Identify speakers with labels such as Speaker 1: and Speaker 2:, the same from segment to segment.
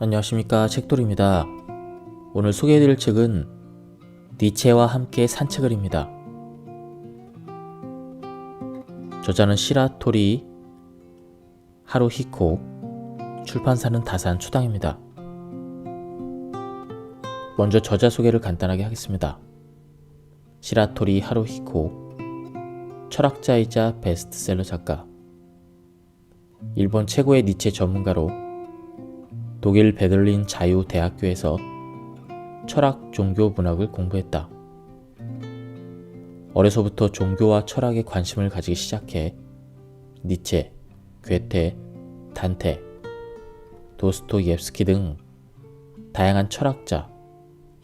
Speaker 1: 안녕하십니까, 책돌이입니다. 오늘 소개해드릴 책은 니체와 함께 산책을입니다. 저자는 시라토리 하루히코, 출판사는 다산 초당입니다. 먼저 저자 소개를 간단하게 하겠습니다. 시라토리 하루히코, 철학자이자 베스트셀러 작가, 일본 최고의 니체 전문가로 독일 베를린 자유대학교에서 철학, 종교, 문학을 공부했다. 어려서부터 종교와 철학에 관심을 가지기 시작해 니체, 괴테, 단테, 도스토옙스키 등 다양한 철학자,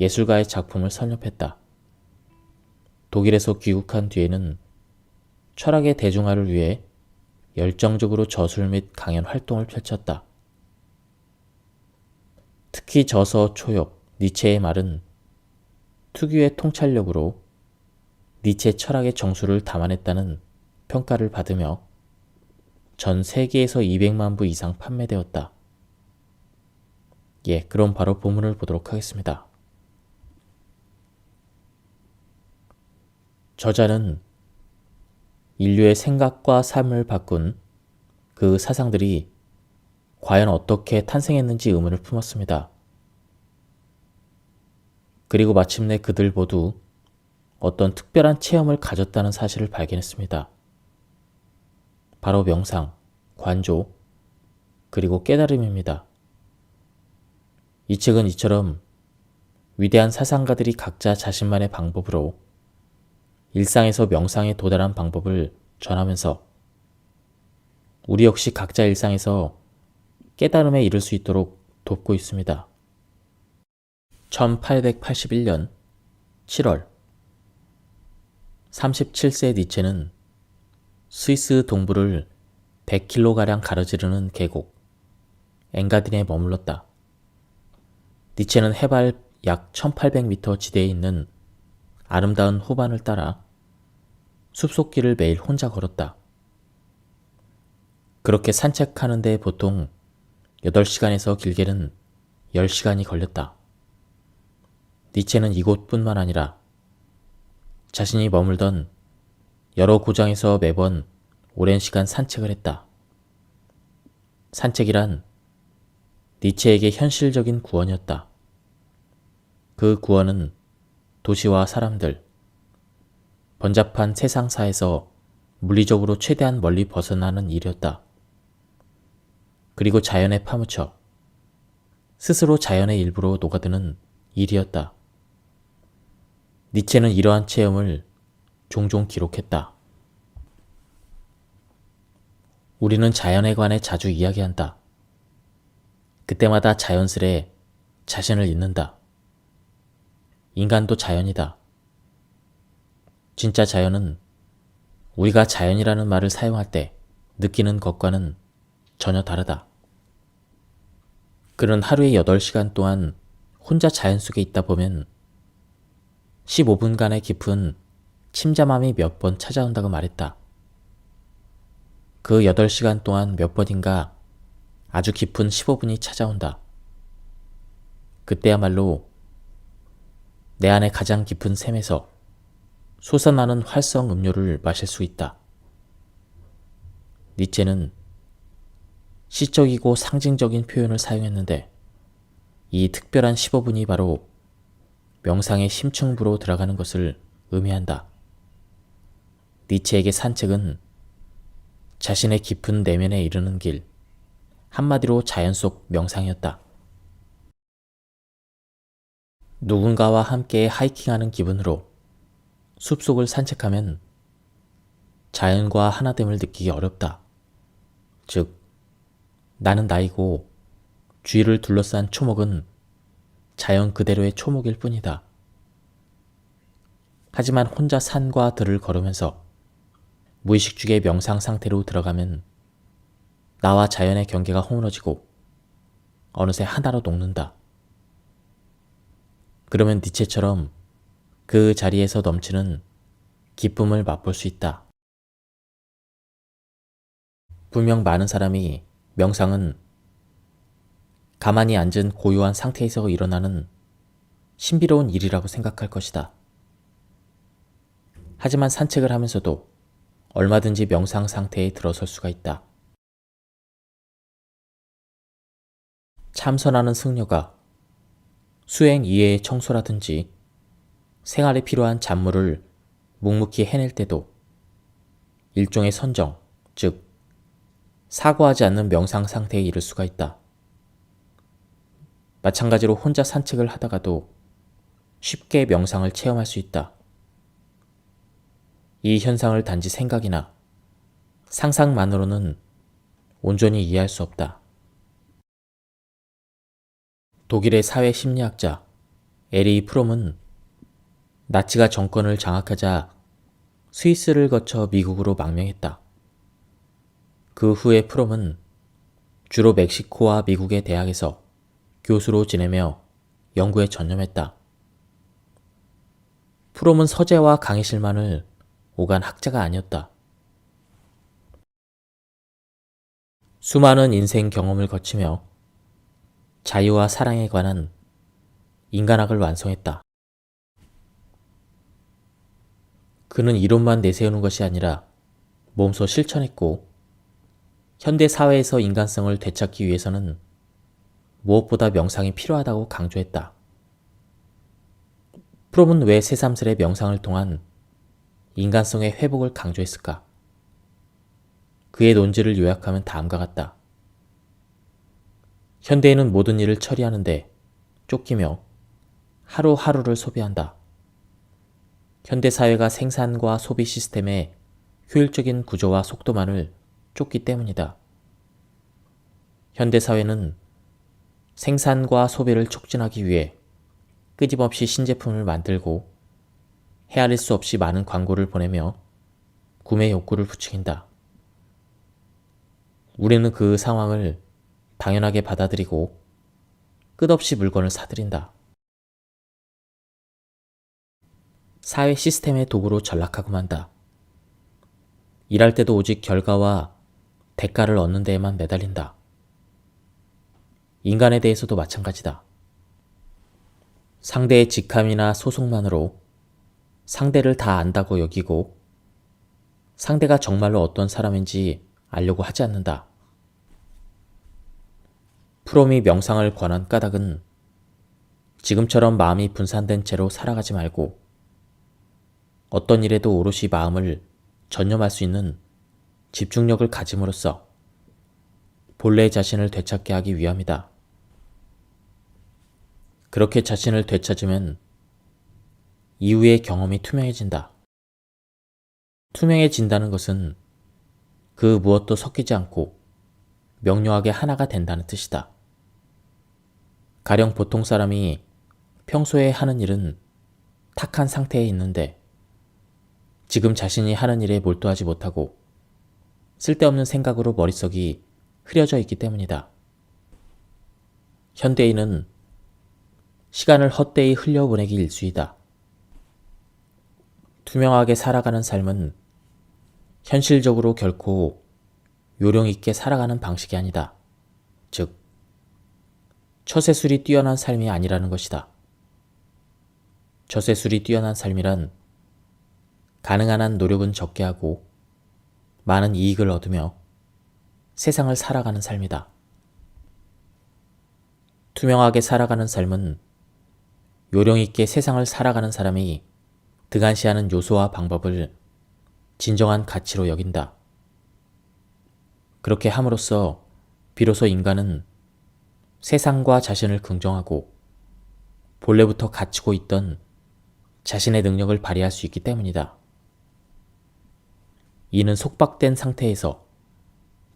Speaker 1: 예술가의 작품을 섭렵했다. 독일에서 귀국한 뒤에는 철학의 대중화를 위해 열정적으로 저술 및 강연 활동을 펼쳤다. 특히 저서 초역, 니체의 말은 특유의 통찰력으로 니체 철학의 정수를 담아냈다는 평가를 받으며 전 세계에서 200만 부 이상 판매되었다. 그럼 바로 본문을 보도록 하겠습니다. 저자는 인류의 생각과 삶을 바꾼 그 사상들이 과연 어떻게 탄생했는지 의문을 품었습니다. 그리고 마침내 그들 모두 어떤 특별한 체험을 가졌다는 사실을 발견했습니다. 바로 명상, 관조, 그리고 깨달음입니다. 이 책은 이처럼 위대한 사상가들이 각자 자신만의 방법으로 일상에서 명상에 도달한 방법을 전하면서 우리 역시 각자 일상에서 깨달음에 이를 수 있도록 돕고 있습니다. 1881년 7월 37세 니체는 스위스 동부를 100km가량 가로지르는 계곡 엥가딘에 머물렀다. 니체는 해발 약 1800m 지대에 있는 아름다운 호반을 따라 숲속길을 매일 혼자 걸었다. 그렇게 산책하는 데 보통 8시간에서 길게는 10시간이 걸렸다. 니체는 이곳뿐만 아니라 자신이 머물던 여러 고장에서 매번 오랜 시간 산책을 했다. 산책이란 니체에게 현실적인 구원이었다. 그 구원은 도시와 사람들, 번잡한 세상사에서 물리적으로 최대한 멀리 벗어나는 일이었다. 그리고 자연에 파묻혀 스스로 자연의 일부로 녹아드는 일이었다. 니체는 이러한 체험을 종종 기록했다. 우리는 자연에 관해 자주 이야기한다. 그때마다 자연스레 자신을 잊는다. 인간도 자연이다. 진짜 자연은 우리가 자연이라는 말을 사용할 때 느끼는 것과는 전혀 다르다. 그는 하루에 8시간 동안 혼자 자연 속에 있다 보면 15분간의 깊은 침잠함이 몇 번 찾아온다고 말했다. 그 8시간 동안 몇 번인가 아주 깊은 15분이 찾아온다. 그때야말로 내 안에 가장 깊은 샘에서 솟아나는 활성 음료를 마실 수 있다. 니체는 시적이고 상징적인 표현을 사용했는데 이 특별한 15분이 바로 명상의 심층부로 들어가는 것을 의미한다. 니체에게 산책은 자신의 깊은 내면에 이르는 길, 한마디로 자연 속 명상이었다. 누군가와 함께 하이킹하는 기분으로 숲속을 산책하면 자연과 하나됨을 느끼기 어렵다. 즉, 나는 나이고 주위를 둘러싼 초목은 자연 그대로의 초목일 뿐이다. 하지만 혼자 산과 들을 걸으면서 무의식 중의 명상 상태로 들어가면 나와 자연의 경계가 허물어지고 어느새 하나로 녹는다. 그러면 니체처럼 그 자리에서 넘치는 기쁨을 맛볼 수 있다. 분명 많은 사람이 명상은 가만히 앉은 고요한 상태에서 일어나는 신비로운 일이라고 생각할 것이다. 하지만 산책을 하면서도 얼마든지 명상 상태에 들어설 수가 있다. 참선하는 승려가 수행 이외의 청소라든지 생활에 필요한 잡무를 묵묵히 해낼 때도 일종의 선정, 즉 사고하지 않는 명상 상태에 이를 수가 있다. 마찬가지로 혼자 산책을 하다가도 쉽게 명상을 체험할 수 있다. 이 현상을 단지 생각이나 상상만으로는 온전히 이해할 수 없다. 독일의 사회 심리학자 에리 프롬은 나치가 정권을 장악하자 스위스를 거쳐 미국으로 망명했다. 그 후에 프롬은 주로 멕시코와 미국의 대학에서 교수로 지내며 연구에 전념했다. 프롬은 서재와 강의실만을 오간 학자가 아니었다. 수많은 인생 경험을 거치며 자유와 사랑에 관한 인간학을 완성했다. 그는 이론만 내세우는 것이 아니라 몸소 실천했고, 현대 사회에서 인간성을 되찾기 위해서는 무엇보다 명상이 필요하다고 강조했다. 프롬은 왜 새삼스레 명상을 통한 인간성의 회복을 강조했을까? 그의 논지를 요약하면 다음과 같다. 현대인은 모든 일을 처리하는데 쫓기며 하루하루를 소비한다. 현대사회가 생산과 소비 시스템의 효율적인 구조와 속도만을 쫓기 때문이다. 현대사회는 생산과 소비를 촉진하기 위해 끊임없이 신제품을 만들고 헤아릴 수 없이 많은 광고를 보내며 구매 욕구를 부추긴다. 우리는 그 상황을 당연하게 받아들이고 끝없이 물건을 사들인다. 사회 시스템의 도구로 전락하고 만다. 일할 때도 오직 결과와 대가를 얻는 데에만 매달린다. 인간에 대해서도 마찬가지다. 상대의 직함이나 소속만으로 상대를 다 안다고 여기고 상대가 정말로 어떤 사람인지 알려고 하지 않는다. 프롬이 명상을 권한 까닭은 지금처럼 마음이 분산된 채로 살아가지 말고 어떤 일에도 오롯이 마음을 전념할 수 있는 집중력을 가짐으로써 본래의 자신을 되찾게 하기 위함이다. 그렇게 자신을 되찾으면 이후의 경험이 투명해진다. 투명해진다는 것은 그 무엇도 섞이지 않고 명료하게 하나가 된다는 뜻이다. 가령 보통 사람이 평소에 하는 일은 탁한 상태에 있는데 지금 자신이 하는 일에 몰두하지 못하고 쓸데없는 생각으로 머릿속이 흐려져 있기 때문이다. 현대인은 시간을 헛되이 흘려보내기 일쑤이다. 투명하게 살아가는 삶은 현실적으로 결코 요령 있게 살아가는 방식이 아니다. 즉, 처세술이 뛰어난 삶이 아니라는 것이다. 처세술이 뛰어난 삶이란 가능한 한 노력은 적게 하고 많은 이익을 얻으며 세상을 살아가는 삶이다. 투명하게 살아가는 삶은 요령 있게 세상을 살아가는 사람이 등한시하는 요소와 방법을 진정한 가치로 여긴다. 그렇게 함으로써 비로소 인간은 세상과 자신을 긍정하고 본래부터 갖추고 있던 자신의 능력을 발휘할 수 있기 때문이다. 이는 속박된 상태에서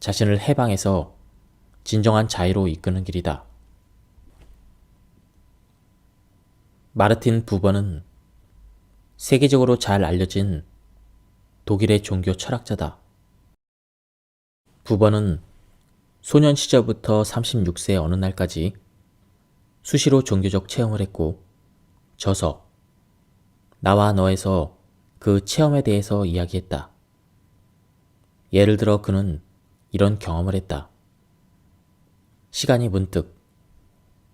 Speaker 1: 자신을 해방해서 진정한 자유로 이끄는 길이다. 마르틴 부버는 세계적으로 잘 알려진 독일의 종교 철학자다. 부버는 소년 시절부터 36세 어느 날까지 수시로 종교적 체험을 했고 저서 나와 너에서 그 체험에 대해서 이야기했다. 예를 들어 그는 이런 경험을 했다. 시간이 문득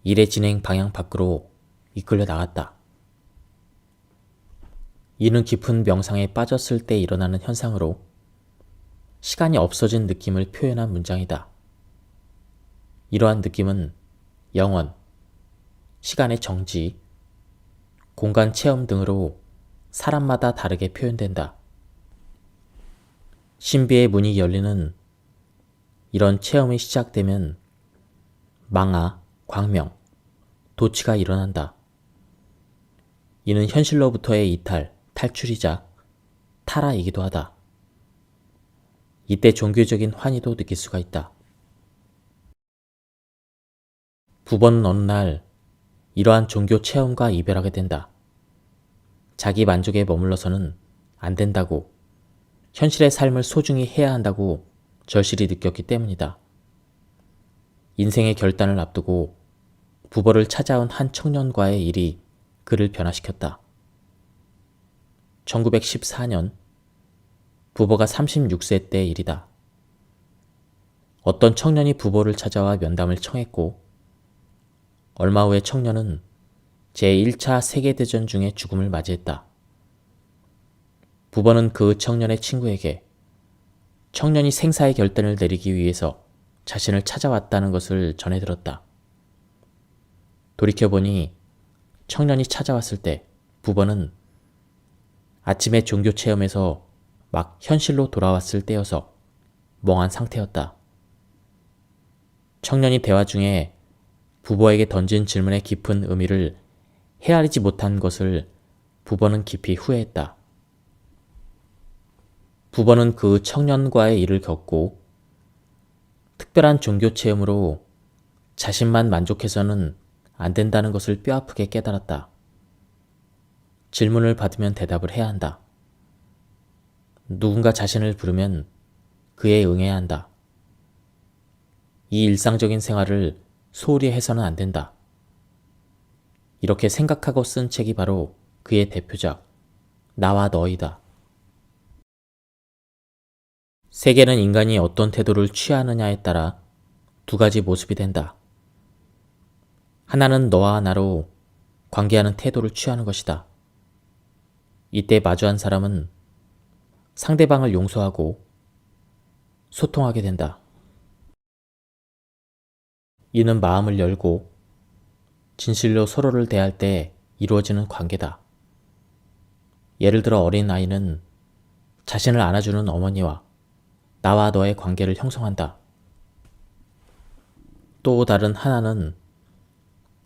Speaker 1: 일의 진행 방향 밖으로 이끌려 나갔다. 이는 깊은 명상에 빠졌을 때 일어나는 현상으로 시간이 없어진 느낌을 표현한 문장이다. 이러한 느낌은 영원, 시간의 정지, 공간 체험 등으로 사람마다 다르게 표현된다. 신비의 문이 열리는 이런 체험이 시작되면 망아, 광명, 도취가 일어난다. 이는 현실로부터의 이탈, 탈출이자 탈화이기도 하다. 이때 종교적인 환희도 느낄 수가 있다. 부번은 어느 날 이러한 종교 체험과 이별하게 된다. 자기 만족에 머물러서는 안 된다고, 현실의 삶을 소중히 해야 한다고 절실히 느꼈기 때문이다. 인생의 결단을 앞두고 부버를 찾아온 한 청년과의 일이 그를 변화시켰다. 1914년 부버가 36세 때 일이다. 어떤 청년이 부버를 찾아와 면담을 청했고 얼마 후에 청년은 제1차 세계대전 중에 죽음을 맞이했다. 부버는 그 청년의 친구에게 청년이 생사의 결단을 내리기 위해서 자신을 찾아왔다는 것을 전해 들었다. 돌이켜보니 청년이 찾아왔을 때 부버는 아침에 종교 체험에서 막 현실로 돌아왔을 때여서 멍한 상태였다. 청년이 대화 중에 부버에게 던진 질문의 깊은 의미를 헤아리지 못한 것을 부버는 깊이 후회했다. 부버는 그 청년과의 일을 겪고 특별한 종교 체험으로 자신만 만족해서는 안 된다는 것을 뼈아프게 깨달았다. 질문을 받으면 대답을 해야 한다. 누군가 자신을 부르면 그에 응해야 한다. 이 일상적인 생활을 소홀히 해서는 안 된다. 이렇게 생각하고 쓴 책이 바로 그의 대표작 나와 너이다. 세계는 인간이 어떤 태도를 취하느냐에 따라 두 가지 모습이 된다. 하나는 너와 나로 관계하는 태도를 취하는 것이다. 이때 마주한 사람은 상대방을 용서하고 소통하게 된다. 이는 마음을 열고 진실로 서로를 대할 때 이루어지는 관계다. 예를 들어 어린 아이는 자신을 안아주는 어머니와 나와 너의 관계를 형성한다. 또 다른 하나는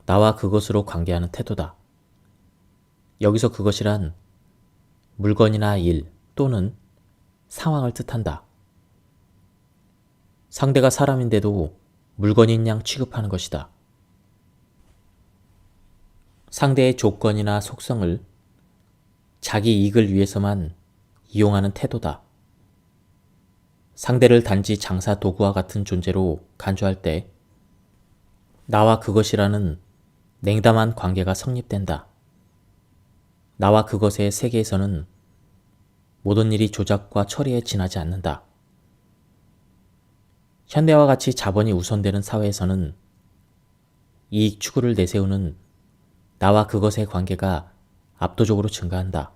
Speaker 1: 나와 그것으로 관계하는 태도다. 여기서 그것이란 물건이나 일 또는 상황을 뜻한다. 상대가 사람인데도 물건인 양 취급하는 것이다. 상대의 조건이나 속성을 자기 이익을 위해서만 이용하는 태도다. 상대를 단지 장사 도구와 같은 존재로 간주할 때 나와 그것이라는 냉담한 관계가 성립된다. 나와 그것의 세계에서는 모든 일이 조작과 처리에 지나지 않는다. 현대와 같이 자본이 우선되는 사회에서는 이익 추구를 내세우는 나와 그것의 관계가 압도적으로 증가한다.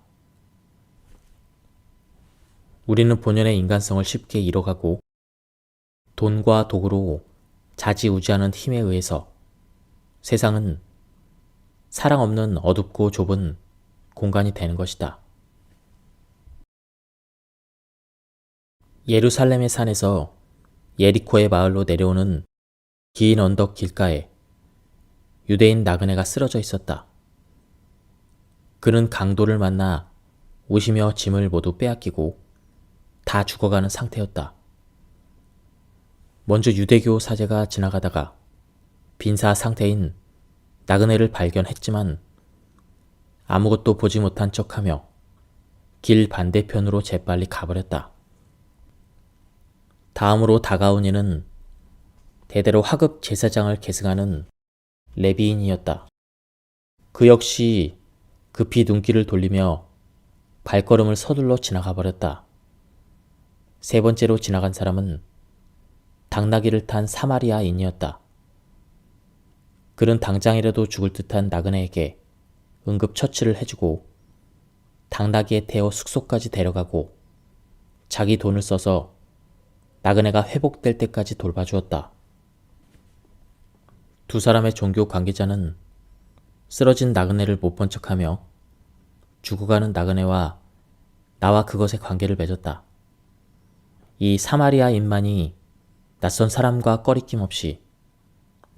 Speaker 1: 우리는 본연의 인간성을 쉽게 잃어가고 돈과 도구로 좌지우지하는 힘에 의해서 세상은 사랑 없는 어둡고 좁은 공간이 되는 것이다. 예루살렘의 산에서 예리코의 마을로 내려오는 긴 언덕 길가에 유대인 나그네가 쓰러져 있었다. 그는 강도를 만나 옷이며 짐을 모두 빼앗기고 다 죽어가는 상태였다. 먼저 유대교 사제가 지나가다가 빈사 상태인 나그네를 발견했지만 아무것도 보지 못한 척하며 길 반대편으로 재빨리 가버렸다. 다음으로 다가온 이는 대대로 하급 제사장을 계승하는 레비인이었다. 그 역시 급히 눈길을 돌리며 발걸음을 서둘러 지나가 버렸다. 세 번째로 지나간 사람은 당나귀를 탄 사마리아인이었다. 그는 당장이라도 죽을 듯한 나그네에게 응급처치를 해주고 당나귀에 태워 숙소까지 데려가고 자기 돈을 써서 나그네가 회복될 때까지 돌봐주었다. 두 사람의 종교 관계자는 쓰러진 나그네를 못 본 척하며 죽어가는 나그네와 나와 그것의 관계를 맺었다. 이 사마리아인만이 낯선 사람과 꺼리낌 없이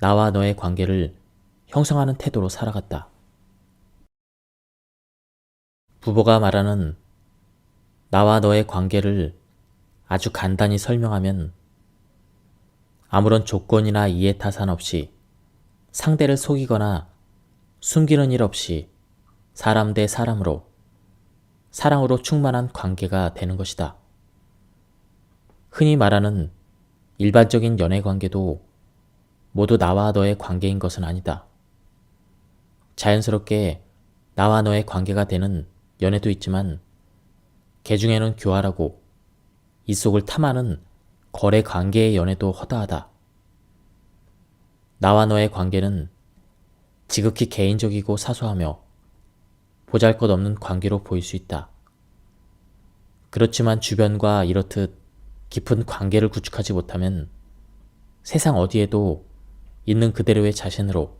Speaker 1: 나와 너의 관계를 형성하는 태도로 살아갔다. 부모가 말하는 나와 너의 관계를 아주 간단히 설명하면 아무런 조건이나 이해타산 없이 상대를 속이거나 숨기는 일 없이 사람 대 사람으로 사랑으로 충만한 관계가 되는 것이다. 흔히 말하는 일반적인 연애 관계도 모두 나와 너의 관계인 것은 아니다. 자연스럽게 나와 너의 관계가 되는 연애도 있지만 개 중에는 교활하고 이 속을 탐하는 거래 관계의 연애도 허다하다. 나와 너의 관계는 지극히 개인적이고 사소하며 보잘것없는 관계로 보일 수 있다. 그렇지만 주변과 이렇듯 깊은 관계를 구축하지 못하면 세상 어디에도 있는 그대로의 자신으로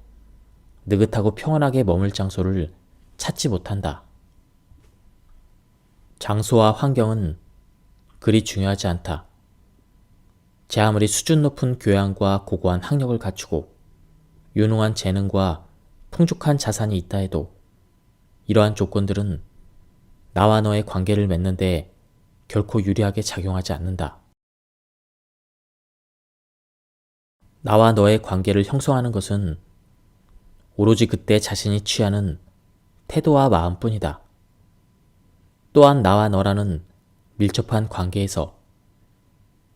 Speaker 1: 느긋하고 평온하게 머물 장소를 찾지 못한다. 장소와 환경은 그리 중요하지 않다. 제 아무리 수준 높은 교양과 고고한 학력을 갖추고 유능한 재능과 풍족한 자산이 있다 해도 이러한 조건들은 나와 너의 관계를 맺는데 결코 유리하게 작용하지 않는다. 나와 너의 관계를 형성하는 것은 오로지 그때 자신이 취하는 태도와 마음뿐이다. 또한 나와 너라는 밀접한 관계에서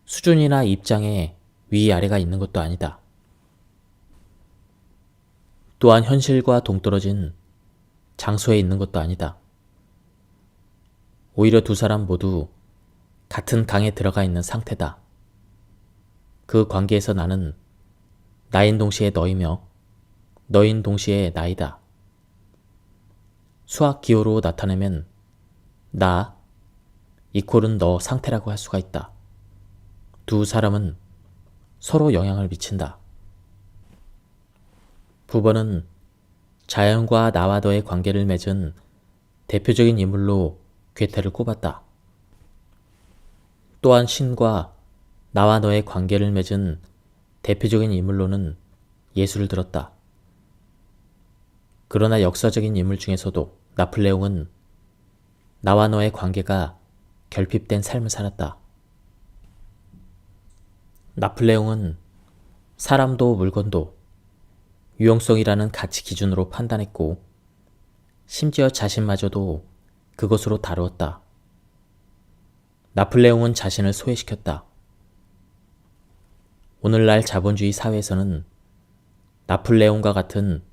Speaker 1: 수준이나 입장에 위아래가 있는 것도 아니다. 또한 현실과 동떨어진 장소에 있는 것도 아니다. 오히려 두 사람 모두 같은 강에 들어가 있는 상태다. 그 관계에서 나는 나인 동시에 너이며 너인 동시에 나이다. 수학 기호로 나타내면 나 이퀄은 너 상태라고 할 수가 있다. 두 사람은 서로 영향을 미친다. 부버는 자연과 나와 너의 관계를 맺은 대표적인 인물로 괴테를 꼽았다. 또한 신과 나와 너의 관계를 맺은 대표적인 인물로는 예수를 들었다. 그러나 역사적인 인물 중에서도 나폴레옹은 나와 너의 관계가 결핍된 삶을 살았다. 나폴레옹은 사람도 물건도 유용성이라는 가치 기준으로 판단했고 심지어 자신마저도 그것으로 다루었다. 나폴레옹은 자신을 소외시켰다. 오늘날 자본주의 사회에서는 나폴레옹과 같은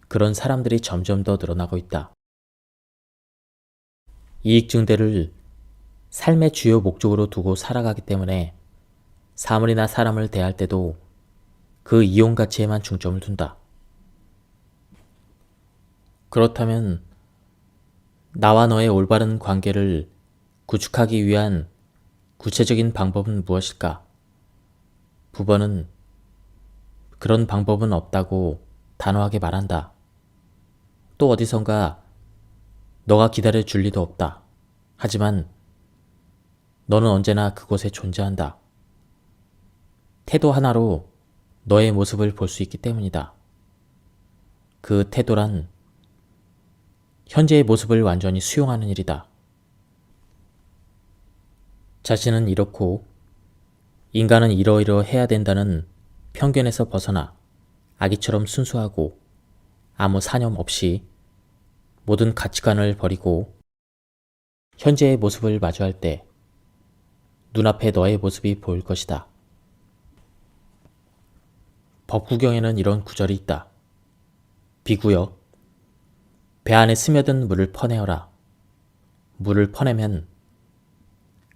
Speaker 1: 그런 사람들이 점점 더 늘어나고 있다. 이익 증대를 삶의 주요 목적으로 두고 살아가기 때문에 사물이나 사람을 대할 때도 그 이용 가치에만 중점을 둔다. 그렇다면 나와 너의 올바른 관계를 구축하기 위한 구체적인 방법은 무엇일까? 부버는 그런 방법은 없다고 단호하게 말한다. 또 어디선가 너가 기다려 줄 리도 없다. 하지만 너는 언제나 그곳에 존재한다. 태도 하나로 너의 모습을 볼 수 있기 때문이다. 그 태도란 현재의 모습을 완전히 수용하는 일이다. 자신은 이렇고 인간은 이러이러해야 된다는 편견에서 벗어나 아기처럼 순수하고 아무 사념 없이 모든 가치관을 버리고 현재의 모습을 마주할 때 눈앞에 너의 모습이 보일 것이다. 법구경에는 이런 구절이 있다. 비구역, 배 안에 스며든 물을 퍼내어라. 물을 퍼내면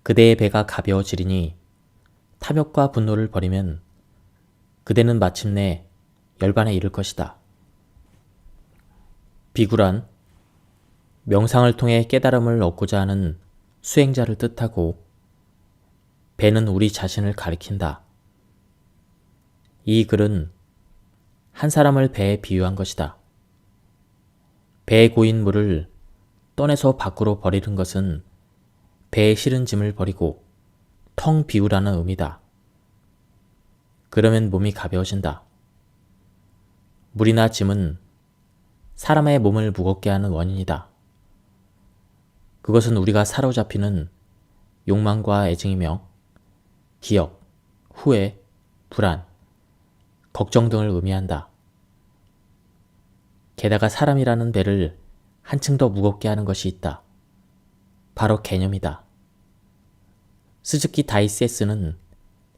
Speaker 1: 그대의 배가 가벼워지리니 탐욕과 분노를 버리면 그대는 마침내 열반에 이를 것이다. 비구란 명상을 통해 깨달음을 얻고자 하는 수행자를 뜻하고, 배는 우리 자신을 가리킨다. 이 글은 한 사람을 배에 비유한 것이다. 배에 고인 물을 떠내서 밖으로 버리는 것은 배에 실은 짐을 버리고 텅 비우라는 의미다. 그러면 몸이 가벼워진다. 물이나 짐은 사람의 몸을 무겁게 하는 원인이다. 그것은 우리가 사로잡히는 욕망과 애증이며 기억, 후회, 불안, 걱정 등을 의미한다. 게다가 사람이라는 배를 한층 더 무겁게 하는 것이 있다. 바로 개념이다. 스즈키 다이세스는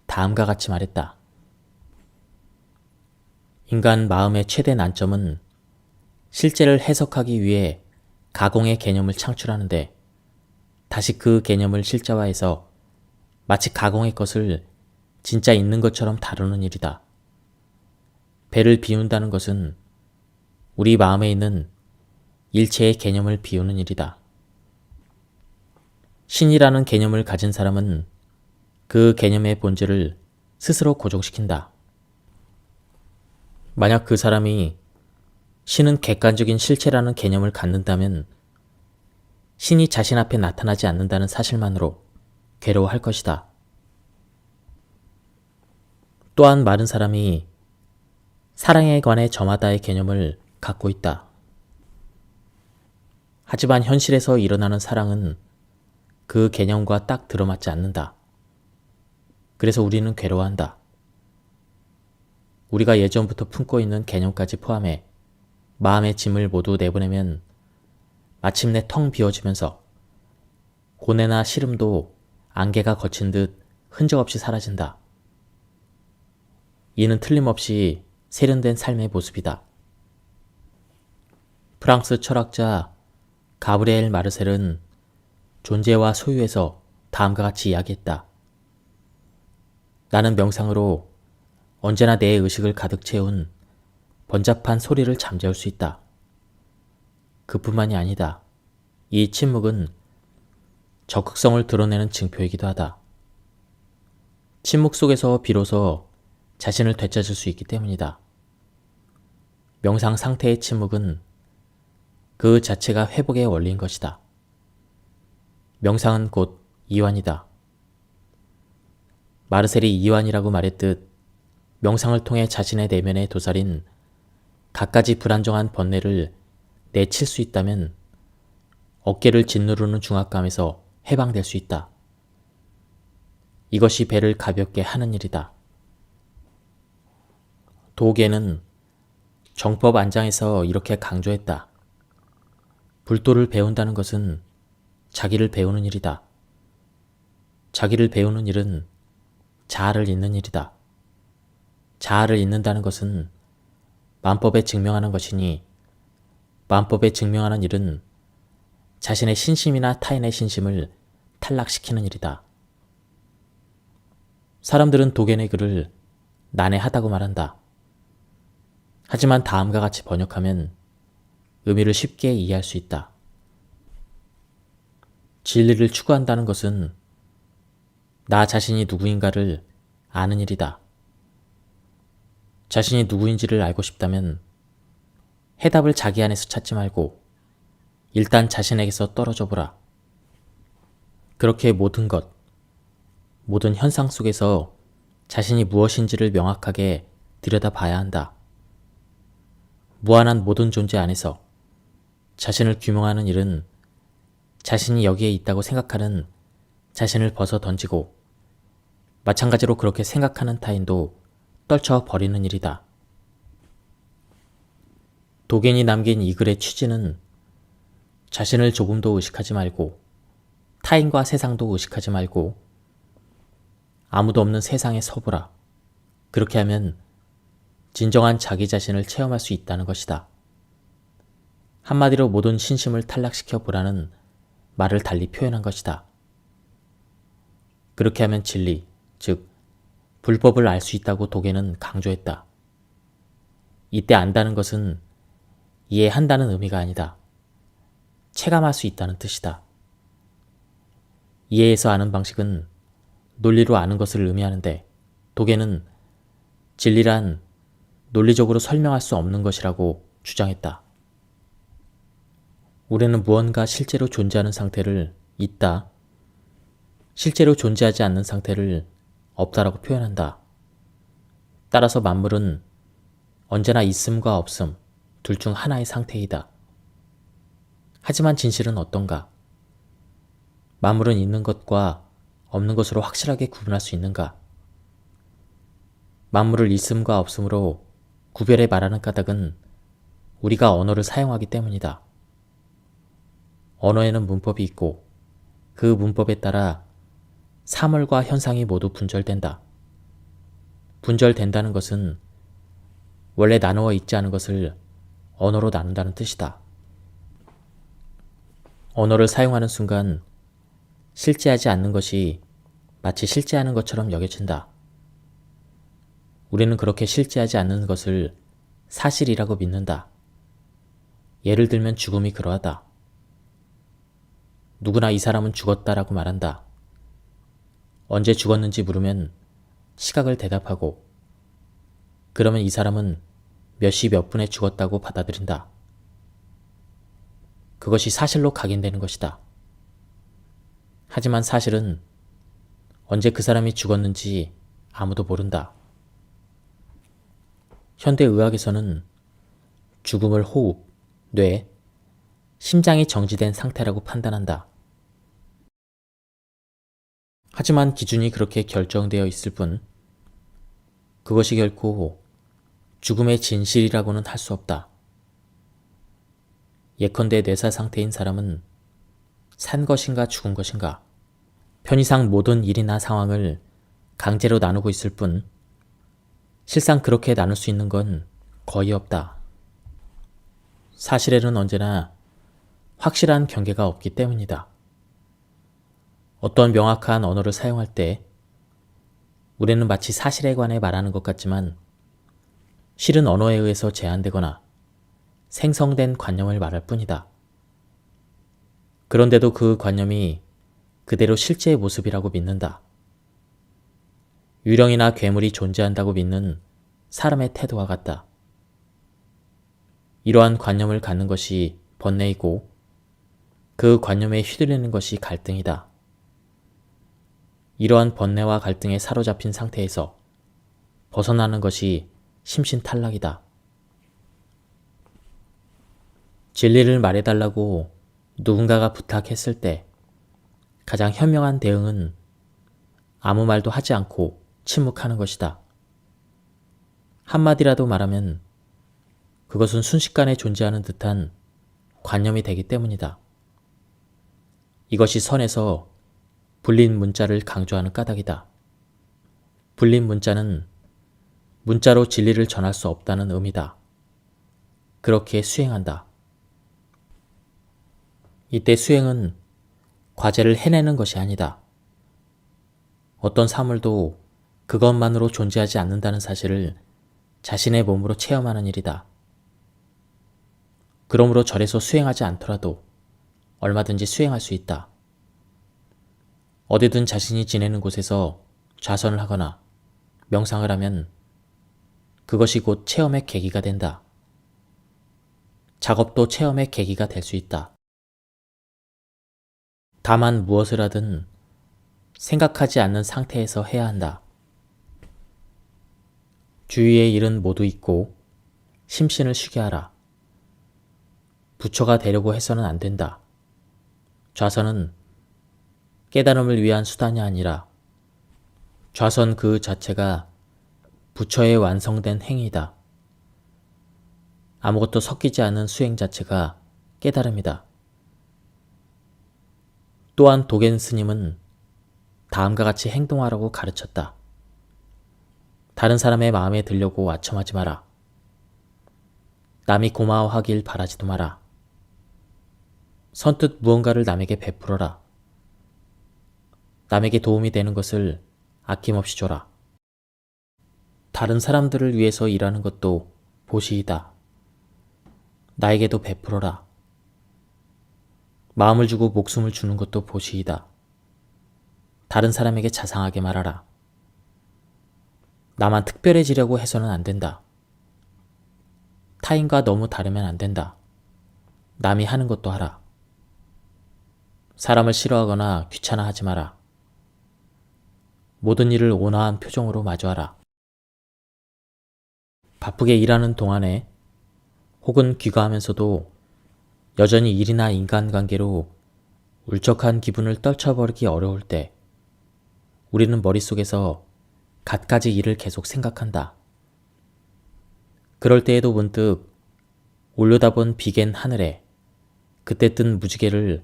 Speaker 1: 다음과 같이 말했다. 인간 마음의 최대 난점은 실제를 해석하기 위해 가공의 개념을 창출하는데, 다시 그 개념을 실제화해서 마치 가공의 것을 진짜 있는 것처럼 다루는 일이다. 배를 비운다는 것은 우리 마음에 있는 일체의 개념을 비우는 일이다. 신이라는 개념을 가진 사람은 그 개념의 본질을 스스로 고정시킨다. 만약 그 사람이 신은 객관적인 실체라는 개념을 갖는다면 신이 자신 앞에 나타나지 않는다는 사실만으로 괴로워할 것이다. 또한 많은 사람이 사랑에 관해 저마다의 개념을 갖고 있다. 하지만 현실에서 일어나는 사랑은 그 개념과 딱 들어맞지 않는다. 그래서 우리는 괴로워한다. 우리가 예전부터 품고 있는 개념까지 포함해 마음의 짐을 모두 내보내면 마침내 텅 비워지면서 고뇌나 시름도 안개가 거친 듯 흔적 없이 사라진다. 이는 틀림없이 세련된 삶의 모습이다. 프랑스 철학자 가브리엘 마르셀은 존재와 소유에서 다음과 같이 이야기했다. 나는 명상으로 언제나 내 의식을 가득 채운 번잡한 소리를 잠재울 수 있다. 그뿐만이 아니다. 이 침묵은 적극성을 드러내는 징표이기도 하다. 침묵 속에서 비로소 자신을 되찾을 수 있기 때문이다. 명상 상태의 침묵은 그 자체가 회복의 원리인 것이다. 명상은 곧 이완이다. 마르셀이 이완이라고 말했듯 명상을 통해 자신의 내면에 도사린 갖가지 불안정한 번뇌를 내칠 수 있다면 어깨를 짓누르는 중압감에서 해방될 수 있다. 이것이 배를 가볍게 하는 일이다. 도계는 정법 안장에서 이렇게 강조했다. 불도를 배운다는 것은 자기를 배우는 일이다. 자기를 배우는 일은 자아를 잇는 일이다. 자아를 잇는다는 것은 만법에 증명하는 것이니, 만법에 증명하는 일은 자신의 신심이나 타인의 신심을 탈락시키는 일이다. 사람들은 도겐의 글을 난해하다고 말한다. 하지만 다음과 같이 번역하면 의미를 쉽게 이해할 수 있다. 진리를 추구한다는 것은 나 자신이 누구인가를 아는 일이다. 자신이 누구인지를 알고 싶다면 해답을 자기 안에서 찾지 말고 일단 자신에게서 떨어져 보라. 그렇게 모든 것, 모든 현상 속에서 자신이 무엇인지를 명확하게 들여다봐야 한다. 무한한 모든 존재 안에서 자신을 규명하는 일은 자신이 여기에 있다고 생각하는 자신을 벗어 던지고, 마찬가지로 그렇게 생각하는 타인도 떨쳐버리는 일이다. 도겐이 남긴 이 글의 취지는 자신을 조금도 의식하지 말고, 타인과 세상도 의식하지 말고 아무도 없는 세상에 서보라. 그렇게 하면 진정한 자기 자신을 체험할 수 있다는 것이다. 한마디로 모든 신심을 탈락시켜 보라는 말을 달리 표현한 것이다. 그렇게 하면 진리, 즉 불법을 알 수 있다고 도계는 강조했다. 이때 안다는 것은 이해한다는 의미가 아니다. 체감할 수 있다는 뜻이다. 이해해서 아는 방식은 논리로 아는 것을 의미하는데 도계는 진리란 논리적으로 설명할 수 없는 것이라고 주장했다. 우리는 무언가 실제로 존재하는 상태를 있다, 실제로 존재하지 않는 상태를 없다라고 표현한다. 따라서 만물은 언제나 있음과 없음 둘 중 하나의 상태이다. 하지만 진실은 어떤가? 만물은 있는 것과 없는 것으로 확실하게 구분할 수 있는가? 만물을 있음과 없음으로 구별해 말하는 까닭은 우리가 언어를 사용하기 때문이다. 언어에는 문법이 있고 그 문법에 따라 사물과 현상이 모두 분절된다. 분절된다는 것은 원래 나누어 있지 않은 것을 언어로 나눈다는 뜻이다. 언어를 사용하는 순간 실제하지 않는 것이 마치 실제하는 것처럼 여겨진다. 우리는 그렇게 실제하지 않는 것을 사실이라고 믿는다. 예를 들면 죽음이 그러하다. 누구나 이 사람은 죽었다라고 말한다. 언제 죽었는지 물으면 시각을 대답하고 그러면 이 사람은 몇 시 몇 분에 죽었다고 받아들인다. 그것이 사실로 각인되는 것이다. 하지만 사실은 언제 그 사람이 죽었는지 아무도 모른다. 현대의학에서는 죽음을 호흡, 뇌, 심장이 정지된 상태라고 판단한다. 하지만 기준이 그렇게 결정되어 있을 뿐 그것이 결코 죽음의 진실이라고는 할 수 없다. 예컨대 뇌사 상태인 사람은 산 것인가 죽은 것인가 편의상 모든 일이나 상황을 강제로 나누고 있을 뿐 실상 그렇게 나눌 수 있는 건 거의 없다. 사실에는 언제나 확실한 경계가 없기 때문이다. 어떤 명확한 언어를 사용할 때 우리는 마치 사실에 관해 말하는 것 같지만 실은 언어에 의해서 제한되거나 생성된 관념을 말할 뿐이다. 그런데도 그 관념이 그대로 실제의 모습이라고 믿는다. 유령이나 괴물이 존재한다고 믿는 사람의 태도와 같다. 이러한 관념을 갖는 것이 번뇌이고 그 관념에 휘둘리는 것이 갈등이다. 이러한 번뇌와 갈등에 사로잡힌 상태에서 벗어나는 것이 심신탈락이다. 진리를 말해달라고 누군가가 부탁했을 때 가장 현명한 대응은 아무 말도 하지 않고 침묵하는 것이다. 한마디라도 말하면 그것은 순식간에 존재하는 듯한 관념이 되기 때문이다. 이것이 선에서 불린 문자를 강조하는 까닭이다. 불린 문자는 문자로 진리를 전할 수 없다는 의미다. 그렇게 수행한다. 이때 수행은 과제를 해내는 것이 아니다. 어떤 사물도 그것만으로 존재하지 않는다는 사실을 자신의 몸으로 체험하는 일이다. 그러므로 절에서 수행하지 않더라도 얼마든지 수행할 수 있다. 어디든 자신이 지내는 곳에서 좌선을 하거나 명상을 하면 그것이 곧 체험의 계기가 된다. 작업도 체험의 계기가 될 수 있다. 다만 무엇을 하든 생각하지 않는 상태에서 해야 한다. 주위의 일은 모두 잊고 심신을 쉬게 하라. 부처가 되려고 해서는 안 된다. 좌선은 깨달음을 위한 수단이 아니라 좌선 그 자체가 부처의 완성된 행위다. 아무것도 섞이지 않은 수행 자체가 깨달음이다. 또한 도겐 스님은 다음과 같이 행동하라고 가르쳤다. 다른 사람의 마음에 들려고 아첨하지 마라. 남이 고마워하길 바라지도 마라. 선뜻 무언가를 남에게 베풀어라. 남에게 도움이 되는 것을 아낌없이 줘라. 다른 사람들을 위해서 일하는 것도 보시이다. 나에게도 베풀어라. 마음을 주고 목숨을 주는 것도 보시이다. 다른 사람에게 자상하게 말하라. 나만 특별해지려고 해서는 안 된다. 타인과 너무 다르면 안 된다. 남이 하는 것도 하라. 사람을 싫어하거나 귀찮아하지 마라. 모든 일을 온화한 표정으로 마주하라. 바쁘게 일하는 동안에 혹은 귀가하면서도 여전히 일이나 인간관계로 울적한 기분을 떨쳐버리기 어려울 때 우리는 머릿속에서 갖가지 일을 계속 생각한다. 그럴 때에도 문득 올려다본 비갠 하늘에 그때 뜬 무지개를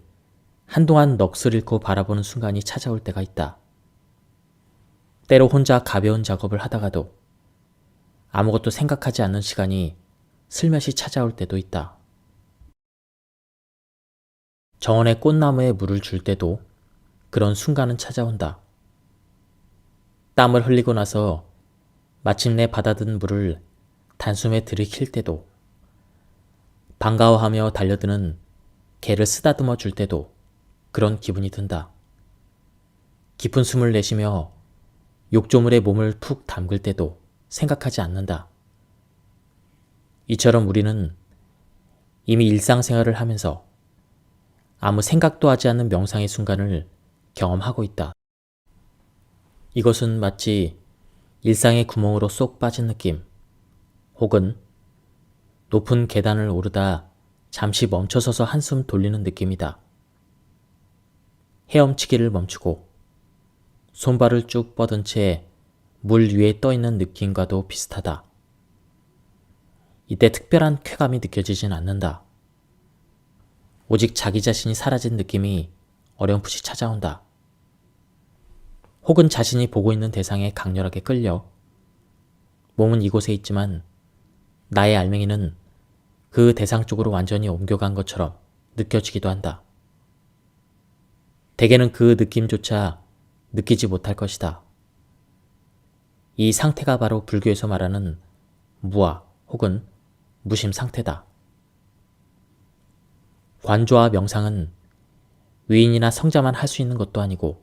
Speaker 1: 한동안 넋을 잃고 바라보는 순간이 찾아올 때가 있다. 때로 혼자 가벼운 작업을 하다가도 아무것도 생각하지 않는 시간이 슬며시 찾아올 때도 있다. 정원의 꽃나무에 물을 줄 때도 그런 순간은 찾아온다. 땀을 흘리고 나서 마침내 받아든 물을 단숨에 들이킬 때도, 반가워하며 달려드는 개를 쓰다듬어 줄 때도 그런 기분이 든다. 깊은 숨을 내쉬며 욕조물에 몸을 푹 담글 때도 생각하지 않는다. 이처럼 우리는 이미 일상생활을 하면서 아무 생각도 하지 않는 명상의 순간을 경험하고 있다. 이것은 마치 일상의 구멍으로 쏙 빠진 느낌, 혹은 높은 계단을 오르다 잠시 멈춰서서 한숨 돌리는 느낌이다. 헤엄치기를 멈추고 손발을 쭉 뻗은 채 물 위에 떠 있는 느낌과도 비슷하다. 이때 특별한 쾌감이 느껴지진 않는다. 오직 자기 자신이 사라진 느낌이 어렴풋이 찾아온다. 혹은 자신이 보고 있는 대상에 강렬하게 끌려 몸은 이곳에 있지만 나의 알맹이는 그 대상 쪽으로 완전히 옮겨간 것처럼 느껴지기도 한다. 대개는 그 느낌조차 느끼지 못할 것이다. 이 상태가 바로 불교에서 말하는 무아 혹은 무심 상태다. 관조와 명상은 위인이나 성자만 할 수 있는 것도 아니고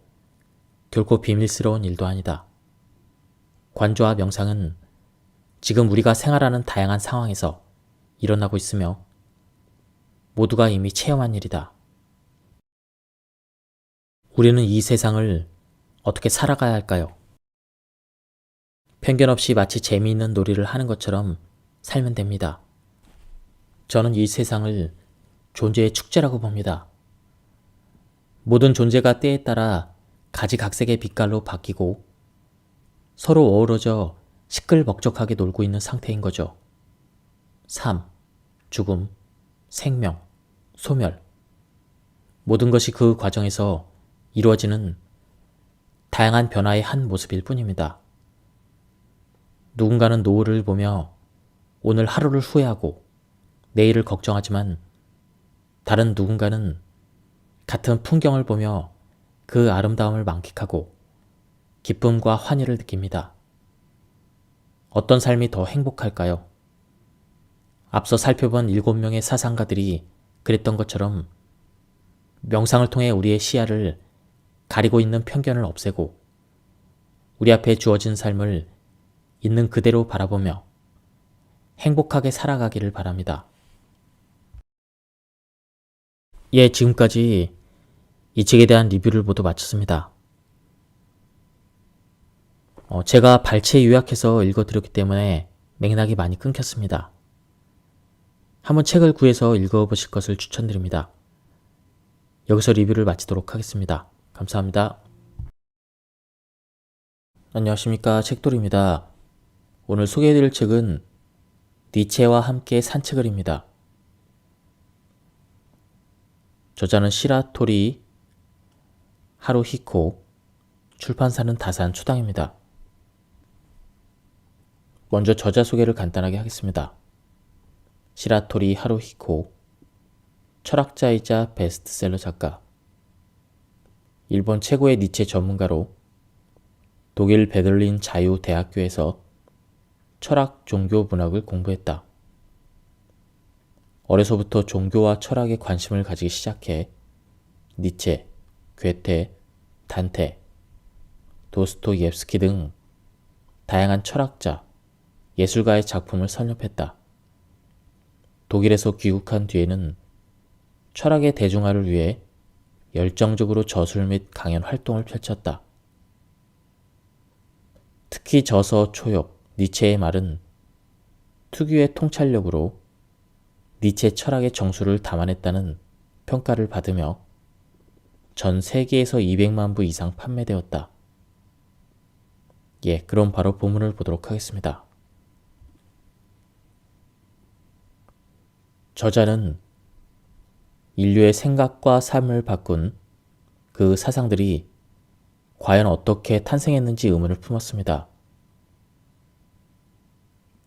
Speaker 1: 결코 비밀스러운 일도 아니다. 관조와 명상은 지금 우리가 생활하는 다양한 상황에서 일어나고 있으며 모두가 이미 체험한 일이다. 우리는 이 세상을 어떻게 살아가야 할까요? 편견 없이 마치 재미있는 놀이를 하는 것처럼 살면 됩니다. 저는 이 세상을 존재의 축제라고 봅니다. 모든 존재가 때에 따라 가지각색의 빛깔로 바뀌고 서로 어우러져 시끌벅적하게 놀고 있는 상태인 거죠. 삶, 죽음, 생명, 소멸, 모든 것이 그 과정에서 이루어지는 다양한 변화의 한 모습일 뿐입니다. 누군가는 노을을 보며 오늘 하루를 후회하고 내일을 걱정하지만 다른 누군가는 같은 풍경을 보며 그 아름다움을 만끽하고 기쁨과 환희를 느낍니다. 어떤 삶이 더 행복할까요? 앞서 살펴본 7명의 사상가들이 그랬던 것처럼 명상을 통해 우리의 시야를 가리고 있는 편견을 없애고 우리 앞에 주어진 삶을 있는 그대로 바라보며 행복하게 살아가기를 바랍니다. 예, 지금까지 이 책에 대한 리뷰를 모두 마쳤습니다. 제가 발췌 요약해서 읽어드렸기 때문에 맥락이 많이 끊겼습니다. 한번 책을 구해서 읽어보실 것을 추천드립니다. 여기서 리뷰를 마치도록 하겠습니다. 감사합니다. 안녕하십니까, 책돌이입니다. 오늘 소개해드릴 책은 니체와 함께 산책을입니다. 저자는 시라토리 하루히코, 출판사는 다산 초당입니다. 먼저 저자 소개를 간단하게 하겠습니다. 시라토리 하루히코, 철학자이자 베스트셀러 작가, 일본 최고의 니체 전문가로 독일 베들린 자유대학교에서 철학 종교 문학을 공부했다. 어려서부터 종교와 철학에 관심을 가지기 시작해 니체, 괴테, 단테, 도스토옙스키 등 다양한 철학자, 예술가의 작품을 섭렵했다. 독일에서 귀국한 뒤에는 철학의 대중화를 위해 열정적으로 저술 및 강연 활동을 펼쳤다. 특히 저서 초역, 니체의 말은 특유의 통찰력으로 니체 철학의 정수를 담아냈다는 평가를 받으며 전 세계에서 200만 부 이상 판매되었다. 그럼 바로 본문을 보도록 하겠습니다. 저자는 인류의 생각과 삶을 바꾼 그 사상들이 과연 어떻게 탄생했는지 의문을 품었습니다.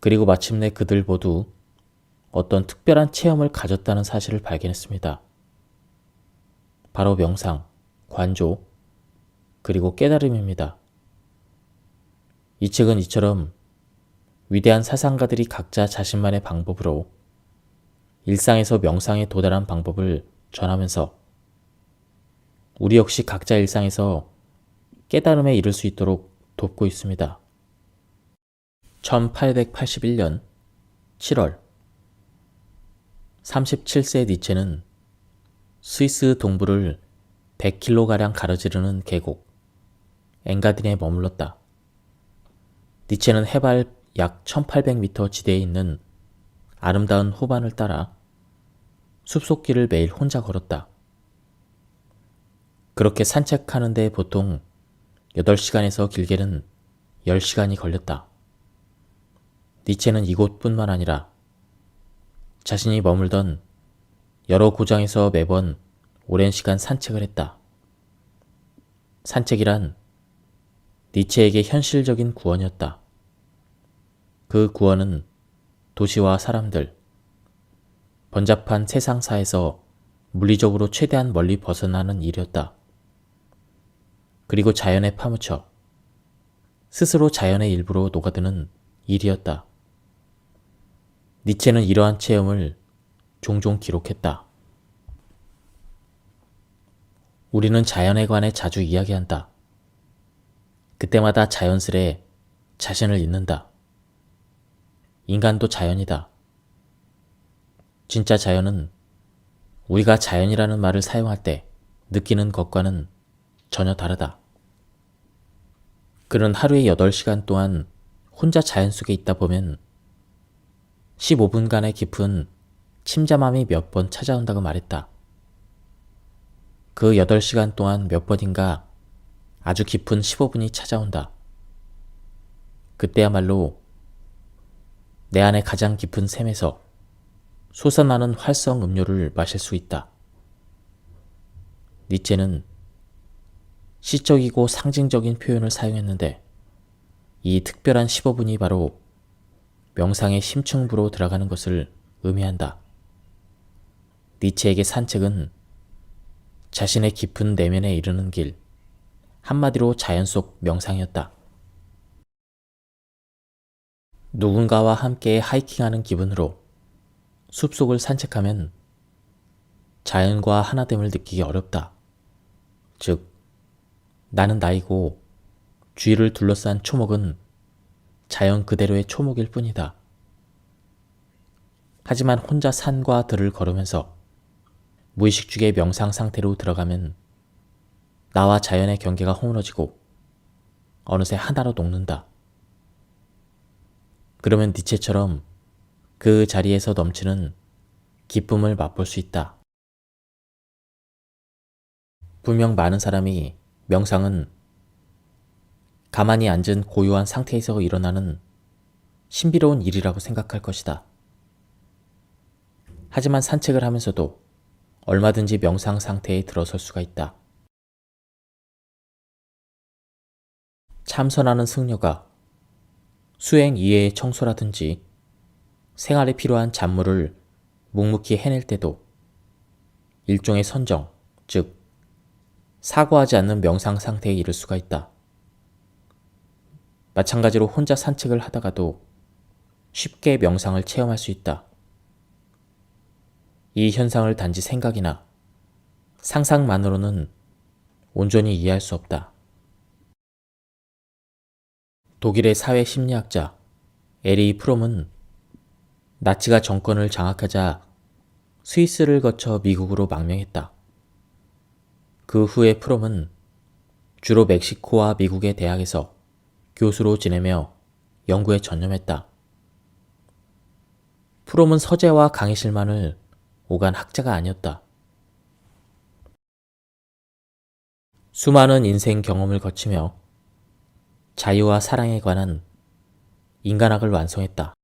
Speaker 1: 그리고 마침내 그들 모두 어떤 특별한 체험을 가졌다는 사실을 발견했습니다. 바로 명상, 관조, 그리고 깨달음입니다. 이 책은 이처럼 위대한 사상가들이 각자 자신만의 방법으로 일상에서 명상에 도달한 방법을 전하면서 우리 역시 각자 일상에서 깨달음에 이를 수 있도록 돕고 있습니다. 1881년 7월 37세 니체는 스위스 동부를 100km가량 가로지르는 계곡 엥가딘에 머물렀다. 니체는 해발 약 1800m 지대에 있는 아름다운 호반을 따라 숲속길을 매일 혼자 걸었다. 그렇게 산책하는데 보통 8시간에서 길게는 10시간이 걸렸다. 니체는 이곳뿐만 아니라 자신이 머물던 여러 고장에서 매번 오랜 시간 산책을 했다. 산책이란 니체에게 현실적인 구원이었다. 그 구원은 도시와 사람들, 번잡한 세상사에서 물리적으로 최대한 멀리 벗어나는 일이었다. 그리고 자연에 파묻혀 스스로 자연의 일부로 녹아드는 일이었다. 니체는 이러한 체험을 종종 기록했다. 우리는 자연에 관해 자주 이야기한다. 그때마다 자연스레 자신을 잊는다. 인간도 자연이다. 진짜 자연은 우리가 자연이라는 말을 사용할 때 느끼는 것과는 전혀 다르다. 그는 하루에 8시간 동안 혼자 자연 속에 있다 보면 15분간의 깊은 침잠함이 몇 번 찾아온다고 말했다. 그 8시간 동안 몇 번인가 아주 깊은 15분이 찾아온다. 그때야말로 내 안에 가장 깊은 샘에서 솟아나는 활성 음료를 마실 수 있다. 니체는 시적이고 상징적인 표현을 사용했는데 이 특별한 15분이 바로 명상의 심층부로 들어가는 것을 의미한다. 니체에게 산책은 자신의 깊은 내면에 이르는 길, 한마디로 자연 속 명상이었다. 누군가와 함께 하이킹하는 기분으로 숲속을 산책하면 자연과 하나됨을 느끼기 어렵다. 즉, 나는 나이고 주위를 둘러싼 초목은 자연 그대로의 초목일 뿐이다. 하지만 혼자 산과 들을 걸으면서 무의식중의 명상 상태로 들어가면 나와 자연의 경계가 허물어지고 어느새 하나로 녹는다. 그러면 니체처럼 그 자리에서 넘치는 기쁨을 맛볼 수 있다. 분명 많은 사람이 명상은 가만히 앉은 고요한 상태에서 일어나는 신비로운 일이라고 생각할 것이다. 하지만 산책을 하면서도 얼마든지 명상 상태에 들어설 수가 있다. 참선하는 승려가 수행 이외의 청소라든지 생활에 필요한 잡무를 묵묵히 해낼 때도 일종의 선정, 즉 사고하지 않는 명상 상태에 이를 수가 있다. 마찬가지로 혼자 산책을 하다가도 쉽게 명상을 체험할 수 있다. 이 현상을 단지 생각이나 상상만으로는 온전히 이해할 수 없다. 독일의 사회 심리학자 에리 프롬은 나치가 정권을 장악하자 스위스를 거쳐 미국으로 망명했다. 그 후에 프롬은 주로 멕시코와 미국의 대학에서 교수로 지내며 연구에 전념했다. 프롬은 서재와 강의실만을 오간 학자가 아니었다. 수많은 인생 경험을 거치며 자유와 사랑에 관한 인간학을 완성했다.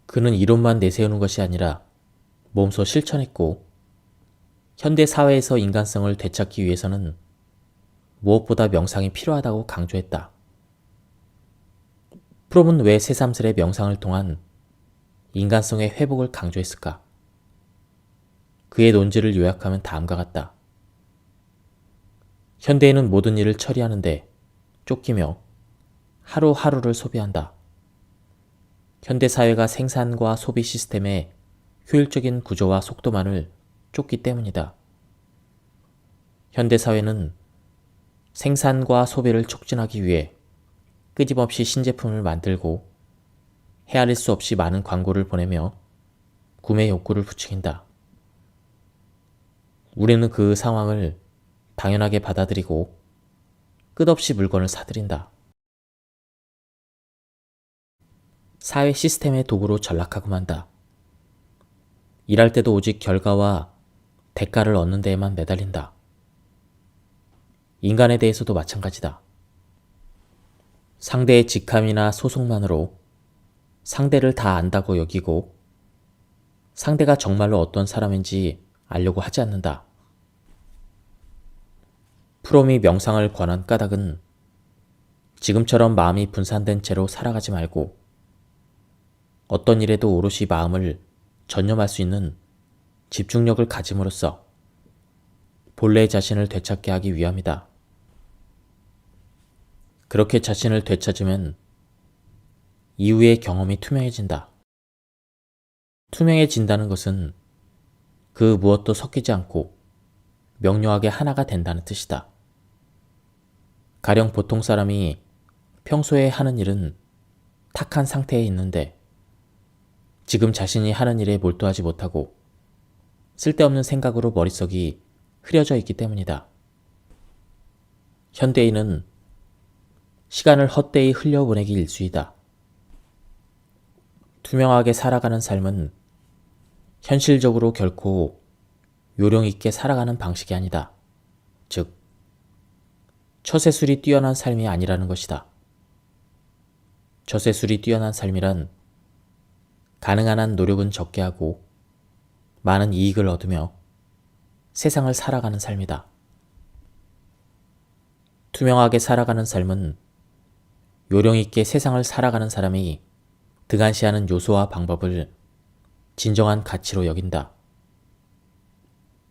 Speaker 1: 그는 이론만 내세우는 것이 아니라 몸소 실천했고, 현대 사회에서 인간성을 되찾기 위해서는 무엇보다 명상이 필요하다고 강조했다. 프롬은 왜 새삼스레 명상을 통한 인간성의 회복을 강조했을까? 그의 논지를 요약하면 다음과 같다. 현대인은 모든 일을 처리하는데 쫓기며 하루하루를 소비한다. 현대사회가 생산과 소비 시스템의 효율적인 구조와 속도만을 쫓기 때문이다. 현대사회는 생산과 소비를 촉진하기 위해 끊임없이 신제품을 만들고 헤아릴 수 없이 많은 광고를 보내며 구매 욕구를 부추긴다. 우리는 그 상황을 당연하게 받아들이고 끝없이 물건을 사들인다. 사회 시스템의 도구로 전락하고 만다. 일할 때도 오직 결과와 대가를 얻는 데에만 매달린다. 인간에 대해서도 마찬가지다. 상대의 직함이나 소속만으로 상대를 다 안다고 여기고 상대가 정말로 어떤 사람인지 알려고 하지 않는다. 프롬이 명상을 권한 까닭은 지금처럼 마음이 분산된 채로 살아가지 말고 어떤 일에도 오롯이 마음을 전념할 수 있는 집중력을 가짐으로써 본래의 자신을 되찾게 하기 위함이다. 그렇게 자신을 되찾으면 이후의 경험이 투명해진다. 투명해진다는 것은 그 무엇도 섞이지 않고 명료하게 하나가 된다는 뜻이다. 가령 보통 사람이 평소에 하는 일은 탁한 상태에 있는데 지금 자신이 하는 일에 몰두하지 못하고 쓸데없는 생각으로 머릿속이 흐려져 있기 때문이다. 현대인은 시간을 헛되이 흘려보내기 일쑤이다. 투명하게 살아가는 삶은 현실적으로 결코 요령 있게 살아가는 방식이 아니다. 즉, 처세술이 뛰어난 삶이 아니라는 것이다. 처세술이 뛰어난 삶이란 가능한 한 노력은 적게 하고 많은 이익을 얻으며 세상을 살아가는 삶이다. 투명하게 살아가는 삶은 요령 있게 세상을 살아가는 사람이 등한시하는 요소와 방법을 진정한 가치로 여긴다.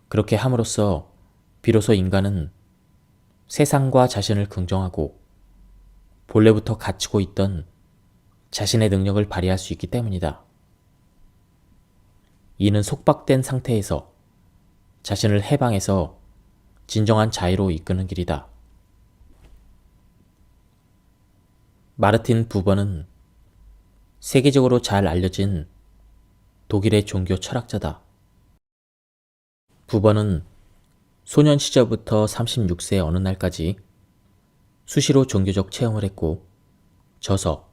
Speaker 1: 그렇게 함으로써 비로소 인간은 세상과 자신을 긍정하고 본래부터 갖추고 있던 자신의 능력을 발휘할 수 있기 때문이다. 이는 속박된 상태에서 자신을 해방해서 진정한 자유로 이끄는 길이다. 마르틴 부버는 세계적으로 잘 알려진 독일의 종교 철학자다. 부버는 소년 시절부터 36세 어느 날까지 수시로 종교적 체험을 했고 저서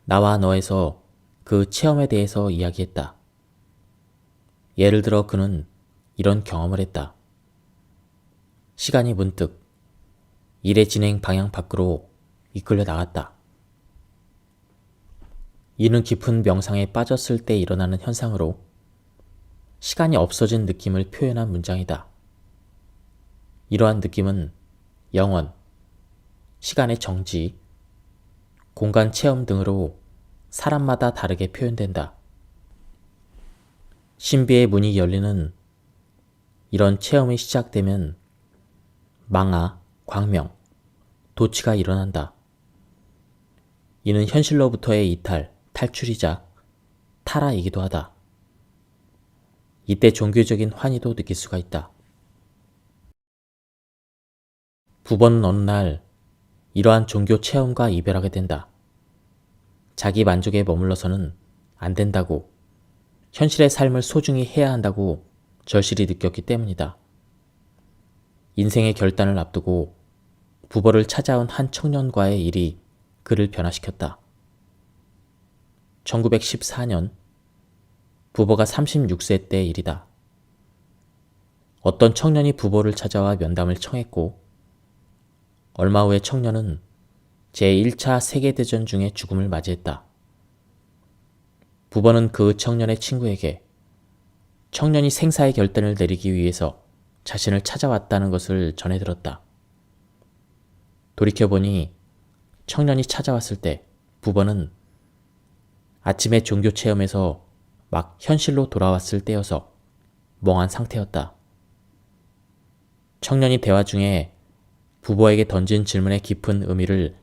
Speaker 1: 나와 너에서 그 체험에 대해서 이야기했다. 예를 들어 그는 이런 경험을 했다. 시간이 문득 일의 진행 방향 밖으로 이끌려 나갔다. 이는 깊은 명상에 빠졌을 때 일어나는 현상으로 시간이 없어진 느낌을 표현한 문장이다. 이러한 느낌은 영원, 시간의 정지, 공간 체험 등으로 사람마다 다르게 표현된다. 신비의 문이 열리는 이런 체험이 시작되면 망아, 광명, 도취가 일어난다. 이는 현실로부터의 이탈, 탈출이자 타라이기도 하다. 이때 종교적인 환희도 느낄 수가 있다. 부부는 어느 날 이러한 종교 체험과 이별하게 된다. 자기 만족에 머물러서는 안 된다고, 현실의 삶을 소중히 해야 한다고 절실히 느꼈기 때문이다. 인생의 결단을 앞두고 부버를 찾아온 한 청년과의 일이 그를 변화시켰다. 1914년 부버가 36세 때 일이다. 어떤 청년이 부버를 찾아와 면담을 청했고, 얼마 후에 청년은 제1차 세계대전 중에 죽음을 맞이했다. 부버는 그 청년의 친구에게 청년이 생사의 결단을 내리기 위해서 자신을 찾아왔다는 것을 전해 들었다. 돌이켜보니 청년이 찾아왔을 때 부버는 아침에 종교 체험에서 막 현실로 돌아왔을 때여서 멍한 상태였다. 청년이 대화 중에 부버에게 던진 질문의 깊은 의미를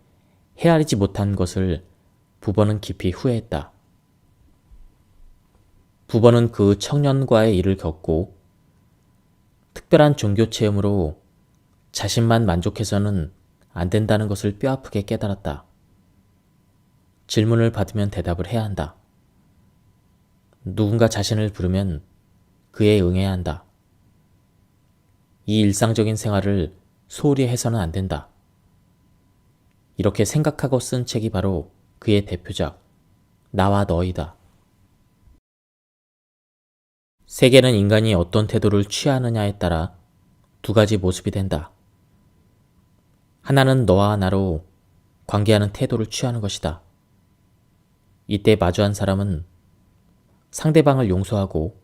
Speaker 1: 헤아리지 못한 것을 부버는 깊이 후회했다. 부버는 그 청년과의 일을 겪고 특별한 종교 체험으로 자신만 만족해서는 안 된다는 것을 뼈아프게 깨달았다. 질문을 받으면 대답을 해야 한다. 누군가 자신을 부르면 그에 응해야 한다. 이 일상적인 생활을 소홀히 해서는 안 된다. 이렇게 생각하고 쓴 책이 바로 그의 대표작 나와 너이다. 세계는 인간이 어떤 태도를 취하느냐에 따라 두 가지 모습이 된다. 하나는 너와 나로 관계하는 태도를 취하는 것이다. 이때 마주한 사람은 상대방을 용서하고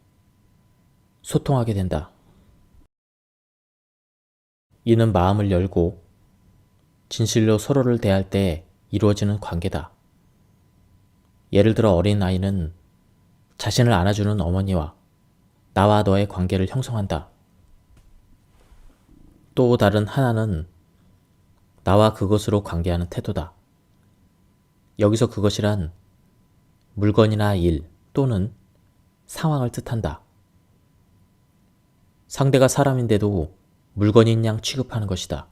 Speaker 1: 소통하게 된다. 이는 마음을 열고 진실로 서로를 대할 때 이루어지는 관계다. 예를 들어 어린 아이는 자신을 안아주는 어머니와 나와 너의 관계를 형성한다. 또 다른 하나는 나와 그것으로 관계하는 태도다. 여기서 그것이란 물건이나 일 또는 상황을 뜻한다. 상대가 사람인데도 물건인 양 취급하는 것이다.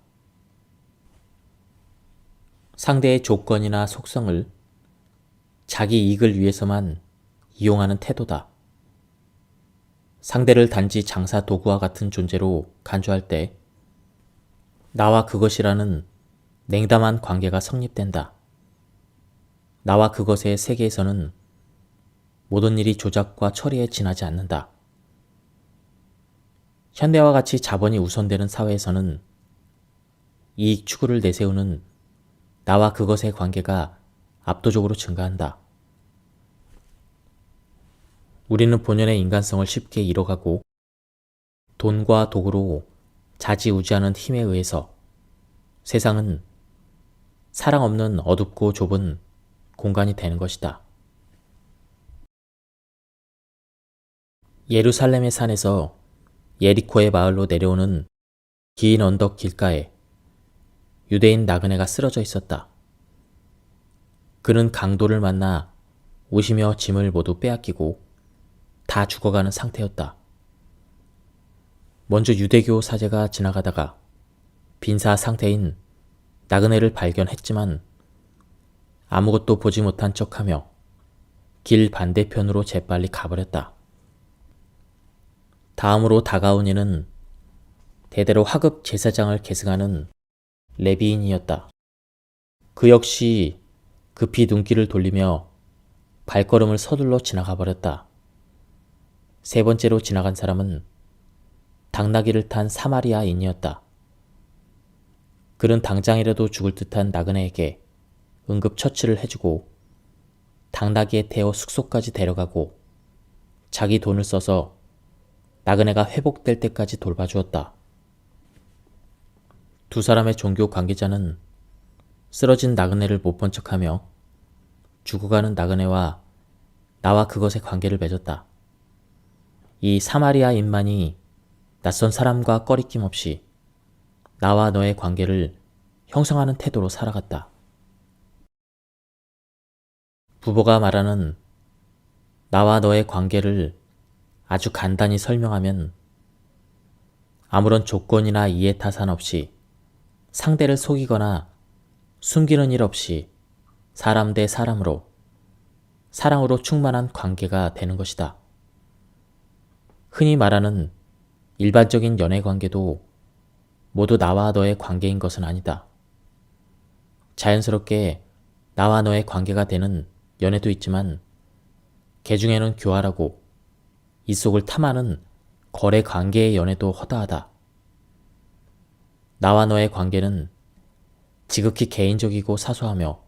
Speaker 1: 상대의 조건이나 속성을 자기 이익을 위해서만 이용하는 태도다. 상대를 단지 장사 도구와 같은 존재로 간주할 때 나와 그것이라는 냉담한 관계가 성립된다. 나와 그것의 세계에서는 모든 일이 조작과 처리에 지나지 않는다. 현대와 같이 자본이 우선되는 사회에서는 이익 추구를 내세우는 나와 그것의 관계가 압도적으로 증가한다. 우리는 본연의 인간성을 쉽게 잃어가고 돈과 도구로 좌지우지하는 힘에 의해서 세상은 사랑 없는 어둡고 좁은 공간이 되는 것이다. 예루살렘의 산에서 예리코의 마을로 내려오는 긴 언덕 길가에 유대인 나그네가 쓰러져 있었다. 그는 강도를 만나 옷이며 짐을 모두 빼앗기고 다 죽어가는 상태였다. 먼저 유대교 사제가 지나가다가 빈사 상태인 나그네를 발견했지만 아무것도 보지 못한 척하며 길 반대편으로 재빨리 가버렸다. 다음으로 다가온 이는 대대로 하급 제사장을 계승하는 레비인이었다. 그 역시 급히 눈길을 돌리며 발걸음을 서둘러 지나가 버렸다. 세 번째로 지나간 사람은 당나귀를 탄 사마리아인이었다. 그는 당장이라도 죽을 듯한 나그네에게 응급처치를 해주고 당나귀에 태워 숙소까지 데려가고 자기 돈을 써서 나그네가 회복될 때까지 돌봐주었다. 두 사람의 종교 관계자는 쓰러진 나그네를 못 본 척하며 죽어가는 나그네와 나와 그것의 관계를 맺었다. 이 사마리아인만이 낯선 사람과 꺼리낌 없이 나와 너의 관계를 형성하는 태도로 살아갔다. 부부가 말하는 나와 너의 관계를 아주 간단히 설명하면 아무런 조건이나 이해타산 없이 상대를 속이거나 숨기는 일 없이 사람 대 사람으로 사랑으로 충만한 관계가 되는 것이다. 흔히 말하는 일반적인 연애 관계도 모두 나와 너의 관계인 것은 아니다. 자연스럽게 나와 너의 관계가 되는 연애도 있지만 개 중에는 교활하고 이 속을 탐하는 거래 관계의 연애도 허다하다. 나와 너의 관계는 지극히 개인적이고 사소하며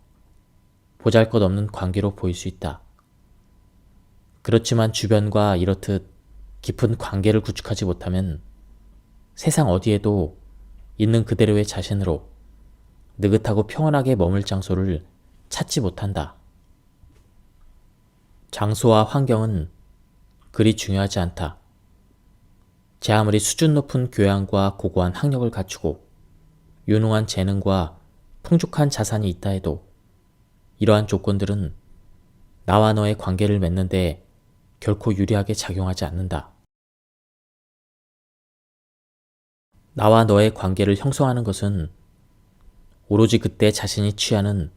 Speaker 1: 보잘것없는 관계로 보일 수 있다. 그렇지만 주변과 이렇듯 깊은 관계를 구축하지 못하면 세상 어디에도 있는 그대로의 자신으로 느긋하고 평온하게 머물 장소를 찾지 못한다. 장소와 환경은 그리 중요하지 않다. 제 아무리 수준 높은 교양과 고고한 학력을 갖추고 유능한 재능과 풍족한 자산이 있다 해도 이러한 조건들은 나와 너의 관계를 맺는데 결코 유리하게 작용하지 않는다. 나와 너의 관계를 형성하는 것은 오로지 그때 자신이 취하는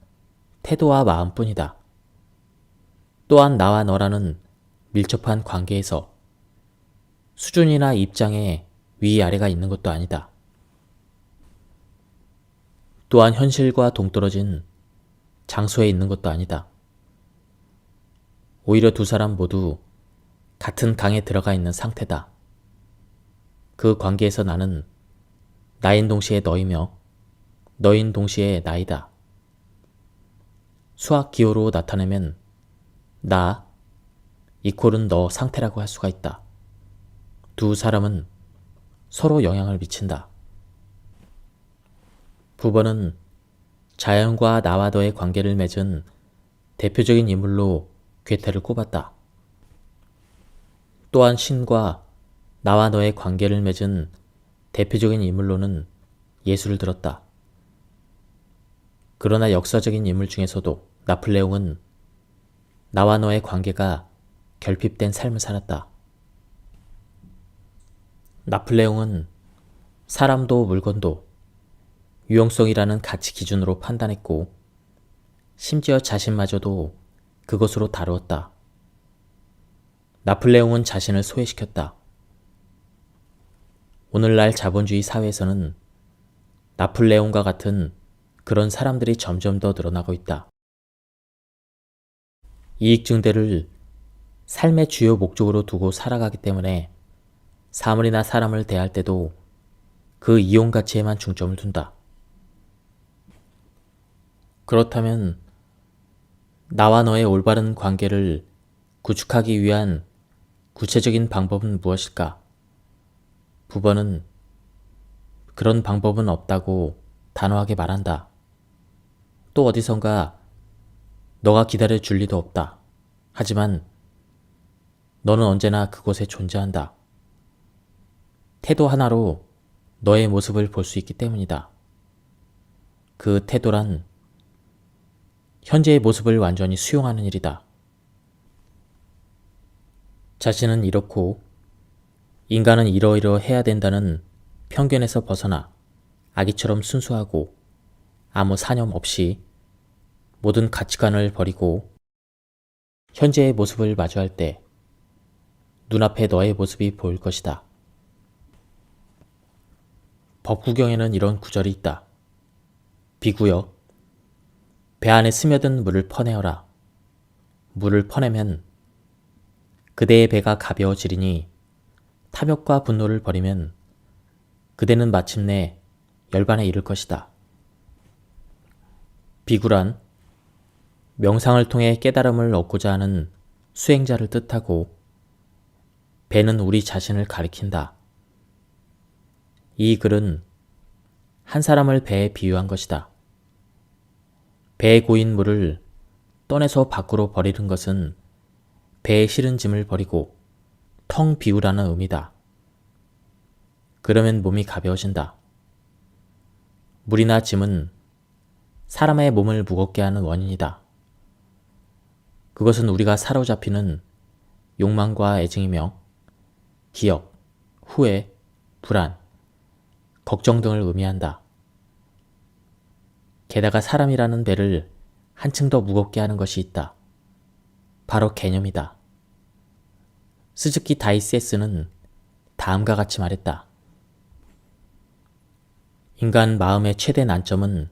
Speaker 1: 태도와 마음뿐이다. 또한 나와 너라는 밀접한 관계에서 수준이나 입장에 위아래가 있는 것도 아니다. 또한 현실과 동떨어진 장소에 있는 것도 아니다. 오히려 두 사람 모두 같은 강에 들어가 있는 상태다. 그 관계에서 나는 나인 동시에 너이며 너인 동시에 나이다. 수학 기호로 나타내면 나 이퀄은 너 상태라고 할 수가 있다. 두 사람은 서로 영향을 미친다. 부번은 자연과 나와 너의 관계를 맺은 대표적인 인물로 괴테를 꼽았다. 또한 신과 나와 너의 관계를 맺은 대표적인 인물로는 예수를 들었다. 그러나 역사적인 인물 중에서도 나폴레옹은 나와 너의 관계가 결핍된 삶을 살았다. 나폴레옹은 사람도 물건도 유용성이라는 가치 기준으로 판단했고 심지어 자신마저도 그것으로 다루었다. 나폴레옹은 자신을 소외시켰다. 오늘날 자본주의 사회에서는 나폴레옹과 같은 그런 사람들이 점점 더 늘어나고 있다. 이익 증대를 삶의 주요 목적으로 두고 살아가기 때문에 사물이나 사람을 대할 때도 그 이용 가치에만 중점을 둔다. 그렇다면 나와 너의 올바른 관계를 구축하기 위한 구체적인 방법은 무엇일까? 부번은 그런 방법은 없다고 단호하게 말한다. 또 어디선가 너가 기다려 줄 리도 없다. 하지만 너는 언제나 그곳에 존재한다. 태도 하나로 너의 모습을 볼 수 있기 때문이다. 그 태도란 현재의 모습을 완전히 수용하는 일이다. 자신은 이렇고 인간은 이러이러해야 된다는 편견에서 벗어나 아기처럼 순수하고 아무 사념 없이 모든 가치관을 버리고 현재의 모습을 마주할 때 눈앞에 너의 모습이 보일 것이다. 법구경에는 이런 구절이 있다. 비구역, 배 안에 스며든 물을 퍼내어라. 물을 퍼내면 그대의 배가 가벼워지리니 탐욕과 분노를 버리면 그대는 마침내 열반에 이를 것이다. 비구란 명상을 통해 깨달음을 얻고자 하는 수행자를 뜻하고 배는 우리 자신을 가리킨다. 이 글은 한 사람을 배에 비유한 것이다. 배에 고인 물을 떠내서 밖으로 버리는 것은 배에 실은 짐을 버리고 텅 비우라는 의미다. 그러면 몸이 가벼워진다. 물이나 짐은 사람의 몸을 무겁게 하는 원인이다. 그것은 우리가 사로잡히는 욕망과 애증이며 기억, 후회, 불안, 걱정 등을 의미한다. 게다가 사람이라는 배를 한층 더 무겁게 하는 것이 있다. 바로 개념이다. 스즈키 다이세스는 다음과 같이 말했다. 인간 마음의 최대 난점은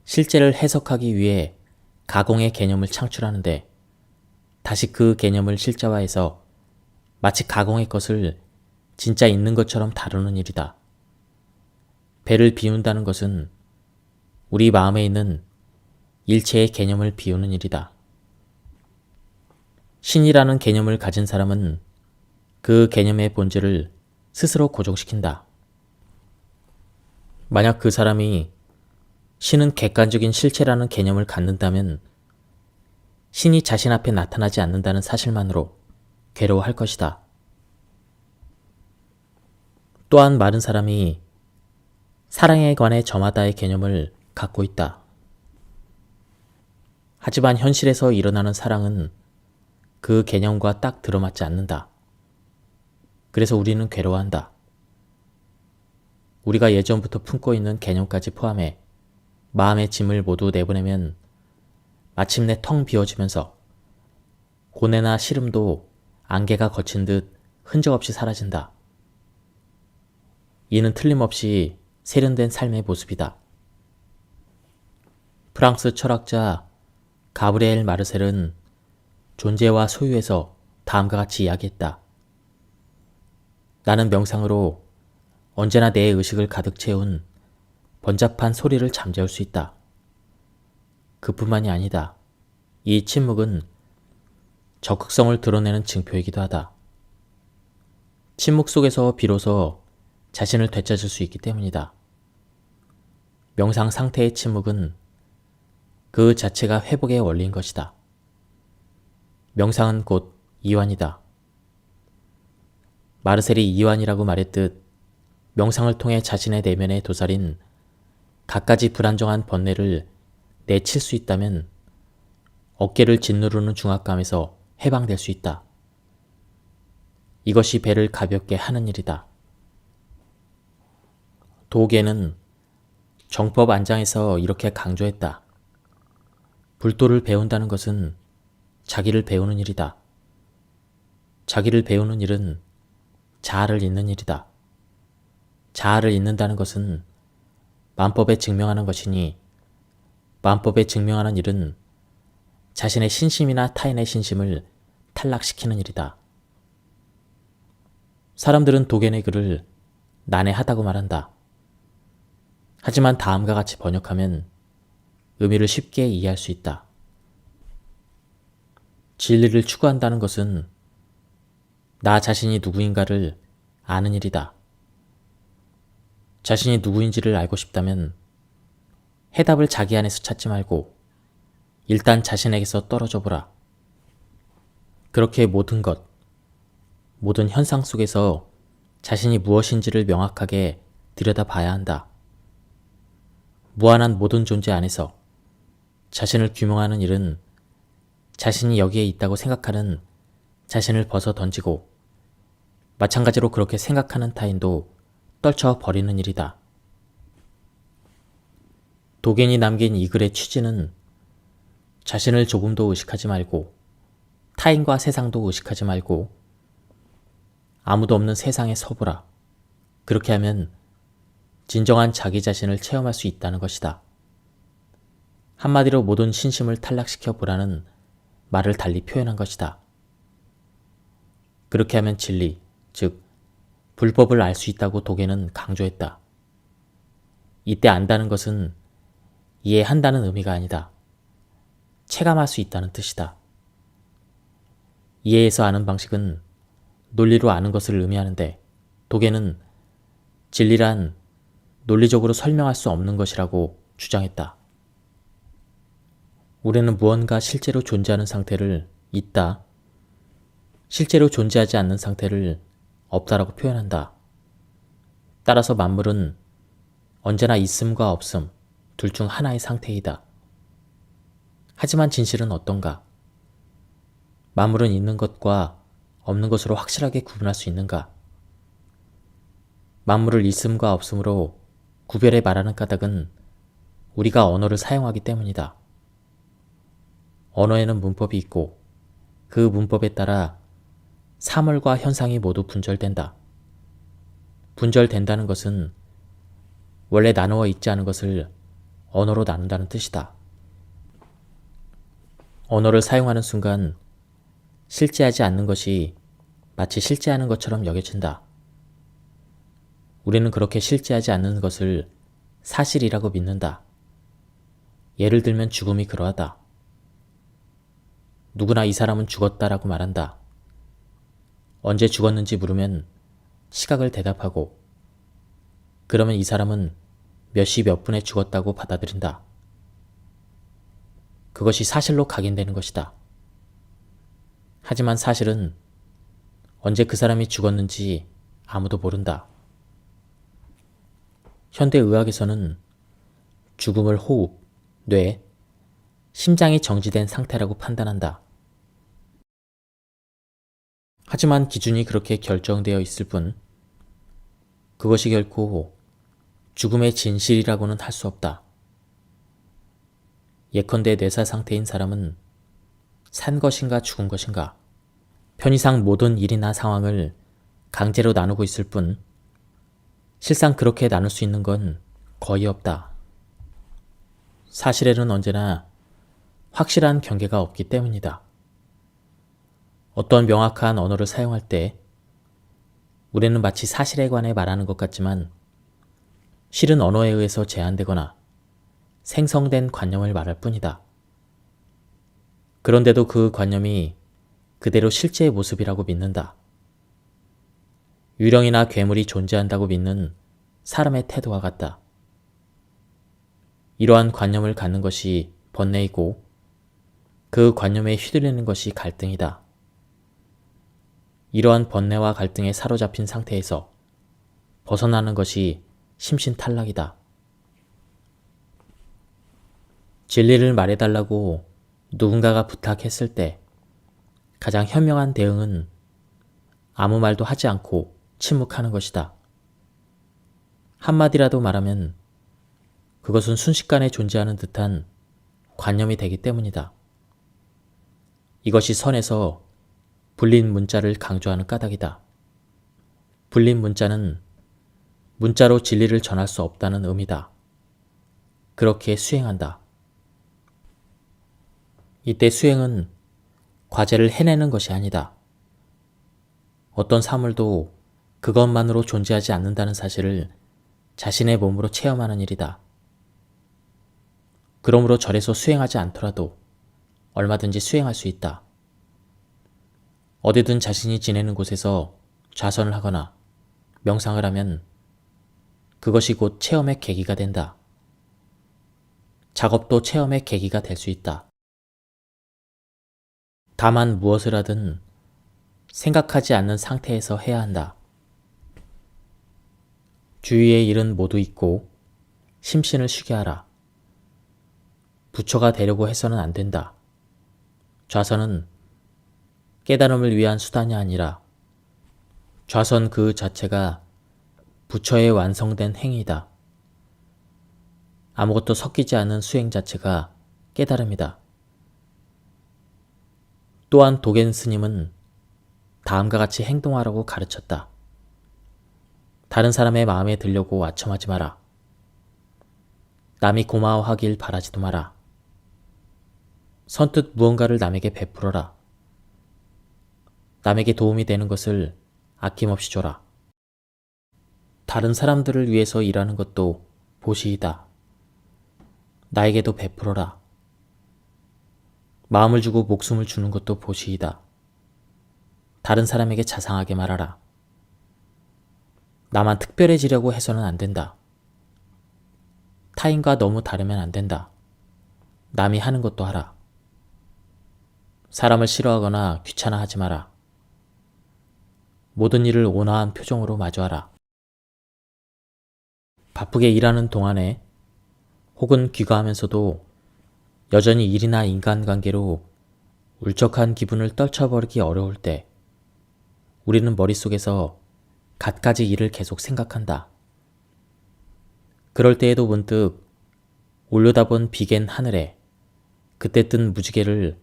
Speaker 1: 실제를 해석하기 위해 가공의 개념을 창출하는데 다시 그 개념을 실제화해서 마치 가공의 것을 진짜 있는 것처럼 다루는 일이다. 배를 비운다는 것은 우리 마음에 있는 일체의 개념을 비우는 일이다. 신이라는 개념을 가진 사람은 그 개념의 본질을 스스로 고정시킨다. 만약 그 사람이 신은 객관적인 실체라는 개념을 갖는다면 신이 자신 앞에 나타나지 않는다는 사실만으로 괴로워할 것이다. 또한 많은 사람이 사랑에 관해 저마다의 개념을 갖고 있다. 하지만 현실에서 일어나는 사랑은 그 개념과 딱 들어맞지 않는다. 그래서 우리는 괴로워한다. 우리가 예전부터 품고 있는 개념까지 포함해 마음의 짐을 모두 내보내면 마침내 텅 비워지면서 고뇌나 시름도 안개가 거친 듯 흔적 없이 사라진다. 이는 틀림없이 세련된 삶의 모습이다. 프랑스 철학자 가브리엘 마르셀은 존재와 소유에서 다음과 같이 이야기했다. 나는 명상으로 언제나 내 의식을 가득 채운 번잡한 소리를 잠재울 수 있다. 그뿐만이 아니다. 이 침묵은 적극성을 드러내는 징표이기도 하다. 침묵 속에서 비로소 자신을 되찾을 수 있기 때문이다. 명상 상태의 침묵은 그 자체가 회복의 원리인 것이다. 명상은 곧 이완이다. 마르셀이 이완이라고 말했듯 명상을 통해 자신의 내면에 도사린 갖가지 불안정한 번뇌를 내칠 수 있다면 어깨를 짓누르는 중압감에서 해방될 수 있다. 이것이 배를 가볍게 하는 일이다. 도계는 정법 안장에서 이렇게 강조했다. 불도를 배운다는 것은 자기를 배우는 일이다. 자기를 배우는 일은 자아를 잇는 일이다. 자아를 잇는다는 것은 만법에 증명하는 것이니 만법에 증명하는 일은 자신의 신심이나 타인의 신심을 탈락시키는 일이다. 사람들은 도겐의 글을 난해하다고 말한다. 하지만 다음과 같이 번역하면 의미를 쉽게 이해할 수 있다. 진리를 추구한다는 것은 나 자신이 누구인가를 아는 일이다. 자신이 누구인지를 알고 싶다면 해답을 자기 안에서 찾지 말고 일단 자신에게서 떨어져 보라. 그렇게 모든 것, 모든 현상 속에서 자신이 무엇인지를 명확하게 들여다봐야 한다. 무한한 모든 존재 안에서 자신을 규명하는 일은 자신이 여기에 있다고 생각하는 자신을 벗어 던지고 마찬가지로 그렇게 생각하는 타인도 떨쳐버리는 일이다. 도겐이 남긴 이 글의 취지는 자신을 조금도 의식하지 말고 타인과 세상도 의식하지 말고 아무도 없는 세상에 서보라. 그렇게 하면 진정한 자기 자신을 체험할 수 있다는 것이다. 한마디로 모든 신심을 탈락시켜 보라는 말을 달리 표현한 것이다. 그렇게 하면 진리, 즉 불법을 알 수 있다고 도계는 강조했다. 이때 안다는 것은 이해한다는 의미가 아니다. 체감할 수 있다는 뜻이다. 이해해서 아는 방식은 논리로 아는 것을 의미하는데 도계는 진리란 논리적으로 설명할 수 없는 것이라고 주장했다. 우리는 무언가 실제로 존재하는 상태를 있다, 실제로 존재하지 않는 상태를 없다라고 표현한다. 따라서 만물은 언제나 있음과 없음 둘 중 하나의 상태이다. 하지만 진실은 어떤가? 만물은 있는 것과 없는 것으로 확실하게 구분할 수 있는가? 만물을 있음과 없음으로 구별해 말하는 까닭은 우리가 언어를 사용하기 때문이다. 언어에는 문법이 있고 그 문법에 따라 사물과 현상이 모두 분절된다. 분절된다는 것은 원래 나누어 있지 않은 것을 언어로 나눈다는 뜻이다. 언어를 사용하는 순간 실제하지 않는 것이 마치 실제하는 것처럼 여겨진다. 우리는 그렇게 실제하지 않는 것을 사실이라고 믿는다. 예를 들면 죽음이 그러하다. 누구나 이 사람은 죽었다라고 말한다. 언제 죽었는지 물으면 시각을 대답하고 그러면 이 사람은 몇 시 몇 분에 죽었다고 받아들인다. 그것이 사실로 각인되는 것이다. 하지만 사실은 언제 그 사람이 죽었는지 아무도 모른다. 현대의학에서는 죽음을 호흡, 뇌, 심장이 정지된 상태라고 판단한다. 하지만 기준이 그렇게 결정되어 있을 뿐 그것이 결코 죽음의 진실이라고는 할 수 없다. 예컨대 뇌사 상태인 사람은 산 것인가 죽은 것인가 편의상 모든 일이나 상황을 강제로 나누고 있을 뿐 실상 그렇게 나눌 수 있는 건 거의 없다. 사실에는 언제나 확실한 경계가 없기 때문이다. 어떤 명확한 언어를 사용할 때 우리는 마치 사실에 관해 말하는 것 같지만 실은 언어에 의해서 제한되거나 생성된 관념을 말할 뿐이다. 그런데도 그 관념이 그대로 실제의 모습이라고 믿는다. 유령이나 괴물이 존재한다고 믿는 사람의 태도와 같다. 이러한 관념을 갖는 것이 번뇌이고 그 관념에 휘둘리는 것이 갈등이다. 이러한 번뇌와 갈등에 사로잡힌 상태에서 벗어나는 것이 심신탈락이다. 진리를 말해달라고 누군가가 부탁했을 때 가장 현명한 대응은 아무 말도 하지 않고 침묵하는 것이다. 한마디라도 말하면 그것은 순식간에 존재하는 듯한 관념이 되기 때문이다. 이것이 선에서 불린 문자를 강조하는 까닭이다. 불린 문자는 문자로 진리를 전할 수 없다는 의미다. 그렇게 수행한다. 이때 수행은 과제를 해내는 것이 아니다. 어떤 사물도 그것만으로 존재하지 않는다는 사실을 자신의 몸으로 체험하는 일이다. 그러므로 절에서 수행하지 않더라도 얼마든지 수행할 수 있다. 어디든 자신이 지내는 곳에서 좌선을 하거나 명상을 하면 그것이 곧 체험의 계기가 된다. 작업도 체험의 계기가 될 수 있다. 다만 무엇을 하든 생각하지 않는 상태에서 해야 한다. 주위의 일은 모두 잊고 심신을 쉬게 하라. 부처가 되려고 해서는 안 된다. 좌선은 깨달음을 위한 수단이 아니라 좌선 그 자체가 부처의 완성된 행위다. 아무것도 섞이지 않은 수행 자체가 깨달음이다. 또한 도겐 스님은 다음과 같이 행동하라고 가르쳤다. 다른 사람의 마음에 들려고 아첨하지 마라. 남이 고마워하길 바라지도 마라. 선뜻 무언가를 남에게 베풀어라. 남에게 도움이 되는 것을 아낌없이 줘라. 다른 사람들을 위해서 일하는 것도 보시이다. 나에게도 베풀어라. 마음을 주고 목숨을 주는 것도 보시이다. 다른 사람에게 자상하게 말하라. 나만 특별해지려고 해서는 안 된다. 타인과 너무 다르면 안 된다. 남이 하는 것도 하라. 사람을 싫어하거나 귀찮아하지 마라. 모든 일을 온화한 표정으로 마주하라. 바쁘게 일하는 동안에 혹은 귀가하면서도 여전히 일이나 인간관계로 울적한 기분을 떨쳐버리기 어려울 때 우리는 머릿속에서 갖가지 일을 계속 생각한다. 그럴 때에도 문득 올려다본 비갠 하늘에 그때 뜬 무지개를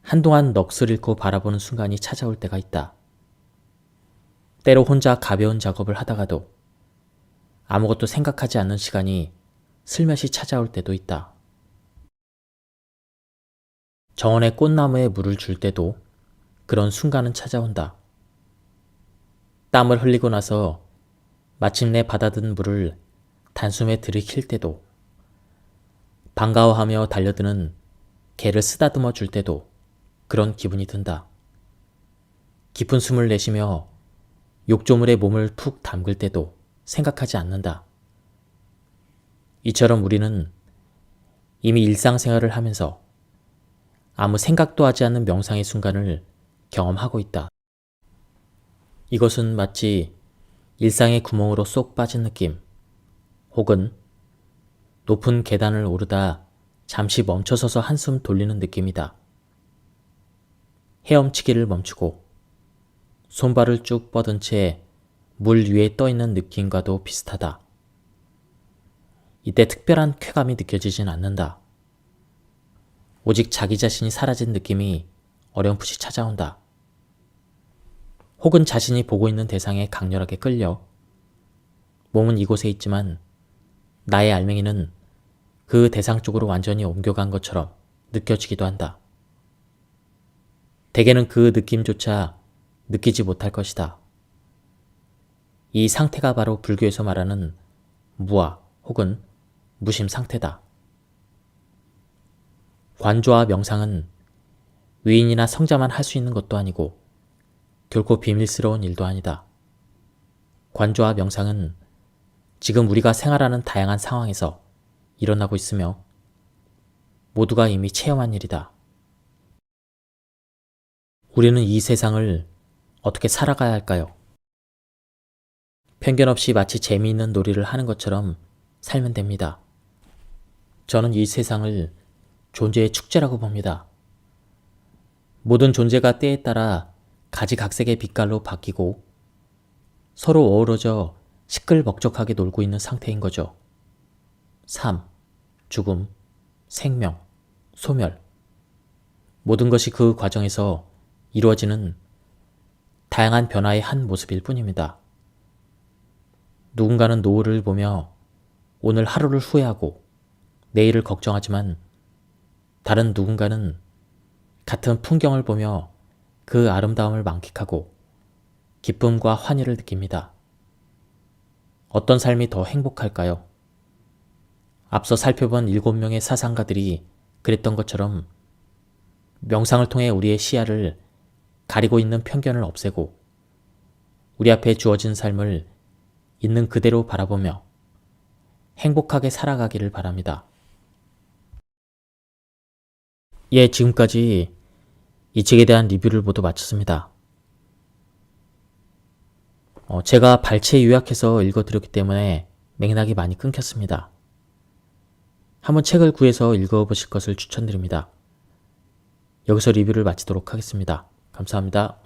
Speaker 1: 한동안 넋을 잃고 바라보는 순간이 찾아올 때가 있다. 때로 혼자 가벼운 작업을 하다가도 아무것도 생각하지 않는 시간이 슬며시 찾아올 때도 있다. 정원의 꽃나무에 물을 줄 때도 그런 순간은 찾아온다. 땀을 흘리고 나서 마침내 받아든 물을 단숨에 들이킬 때도, 반가워하며 달려드는 개를 쓰다듬어 줄 때도 그런 기분이 든다. 깊은 숨을 내쉬며 욕조물에 몸을 푹 담글 때도 생각하지 않는다. 이처럼 우리는 이미 일상생활을 하면서 아무 생각도 하지 않는 명상의 순간을 경험하고 있다. 이것은 마치 일상의 구멍으로 쏙 빠진 느낌, 혹은 높은 계단을 오르다 잠시 멈춰서서 한숨 돌리는 느낌이다. 헤엄치기를 멈추고 손발을 쭉 뻗은 채 물 위에 떠 있는 느낌과도 비슷하다. 이때 특별한 쾌감이 느껴지진 않는다. 오직 자기 자신이 사라진 느낌이 어렴풋이 찾아온다. 혹은 자신이 보고 있는 대상에 강렬하게 끌려 몸은 이곳에 있지만 나의 알맹이는 그 대상 쪽으로 완전히 옮겨간 것처럼 느껴지기도 한다. 대개는 그 느낌조차 느끼지 못할 것이다. 이 상태가 바로 불교에서 말하는 무아 혹은 무심 상태다. 관조와 명상은 위인이나 성자만 할 수 있는 것도 아니고 결코 비밀스러운 일도 아니다. 관조와 명상은 지금 우리가 생활하는 다양한 상황에서 일어나고 있으며 모두가 이미 체험한 일이다. 우리는 이 세상을 어떻게 살아가야 할까요? 편견 없이 마치 재미있는 놀이를 하는 것처럼 살면 됩니다. 저는 이 세상을 존재의 축제라고 봅니다. 모든 존재가 때에 따라 가지각색의 빛깔로 바뀌고 서로 어우러져 시끌벅적하게 놀고 있는 상태인 거죠. 삶, 죽음, 생명, 소멸, 모든 것이 그 과정에서 이루어지는 다양한 변화의 한 모습일 뿐입니다. 누군가는 노을을 보며 오늘 하루를 후회하고 내일을 걱정하지만 다른 누군가는 같은 풍경을 보며 그 아름다움을 만끽하고 기쁨과 환희를 느낍니다. 어떤 삶이 더 행복할까요? 앞서 살펴본 7명의 사상가들이 그랬던 것처럼 명상을 통해 우리의 시야를 가리고 있는 편견을 없애고 우리 앞에 주어진 삶을 있는 그대로 바라보며 행복하게 살아가기를 바랍니다. 지금까지 이 책에 대한 리뷰를 모두 마쳤습니다. 제가 발췌 요약해서 읽어드렸기 때문에 맥락이 많이 끊겼습니다. 한번 책을 구해서 읽어보실 것을 추천드립니다. 여기서 리뷰를 마치도록 하겠습니다. 감사합니다.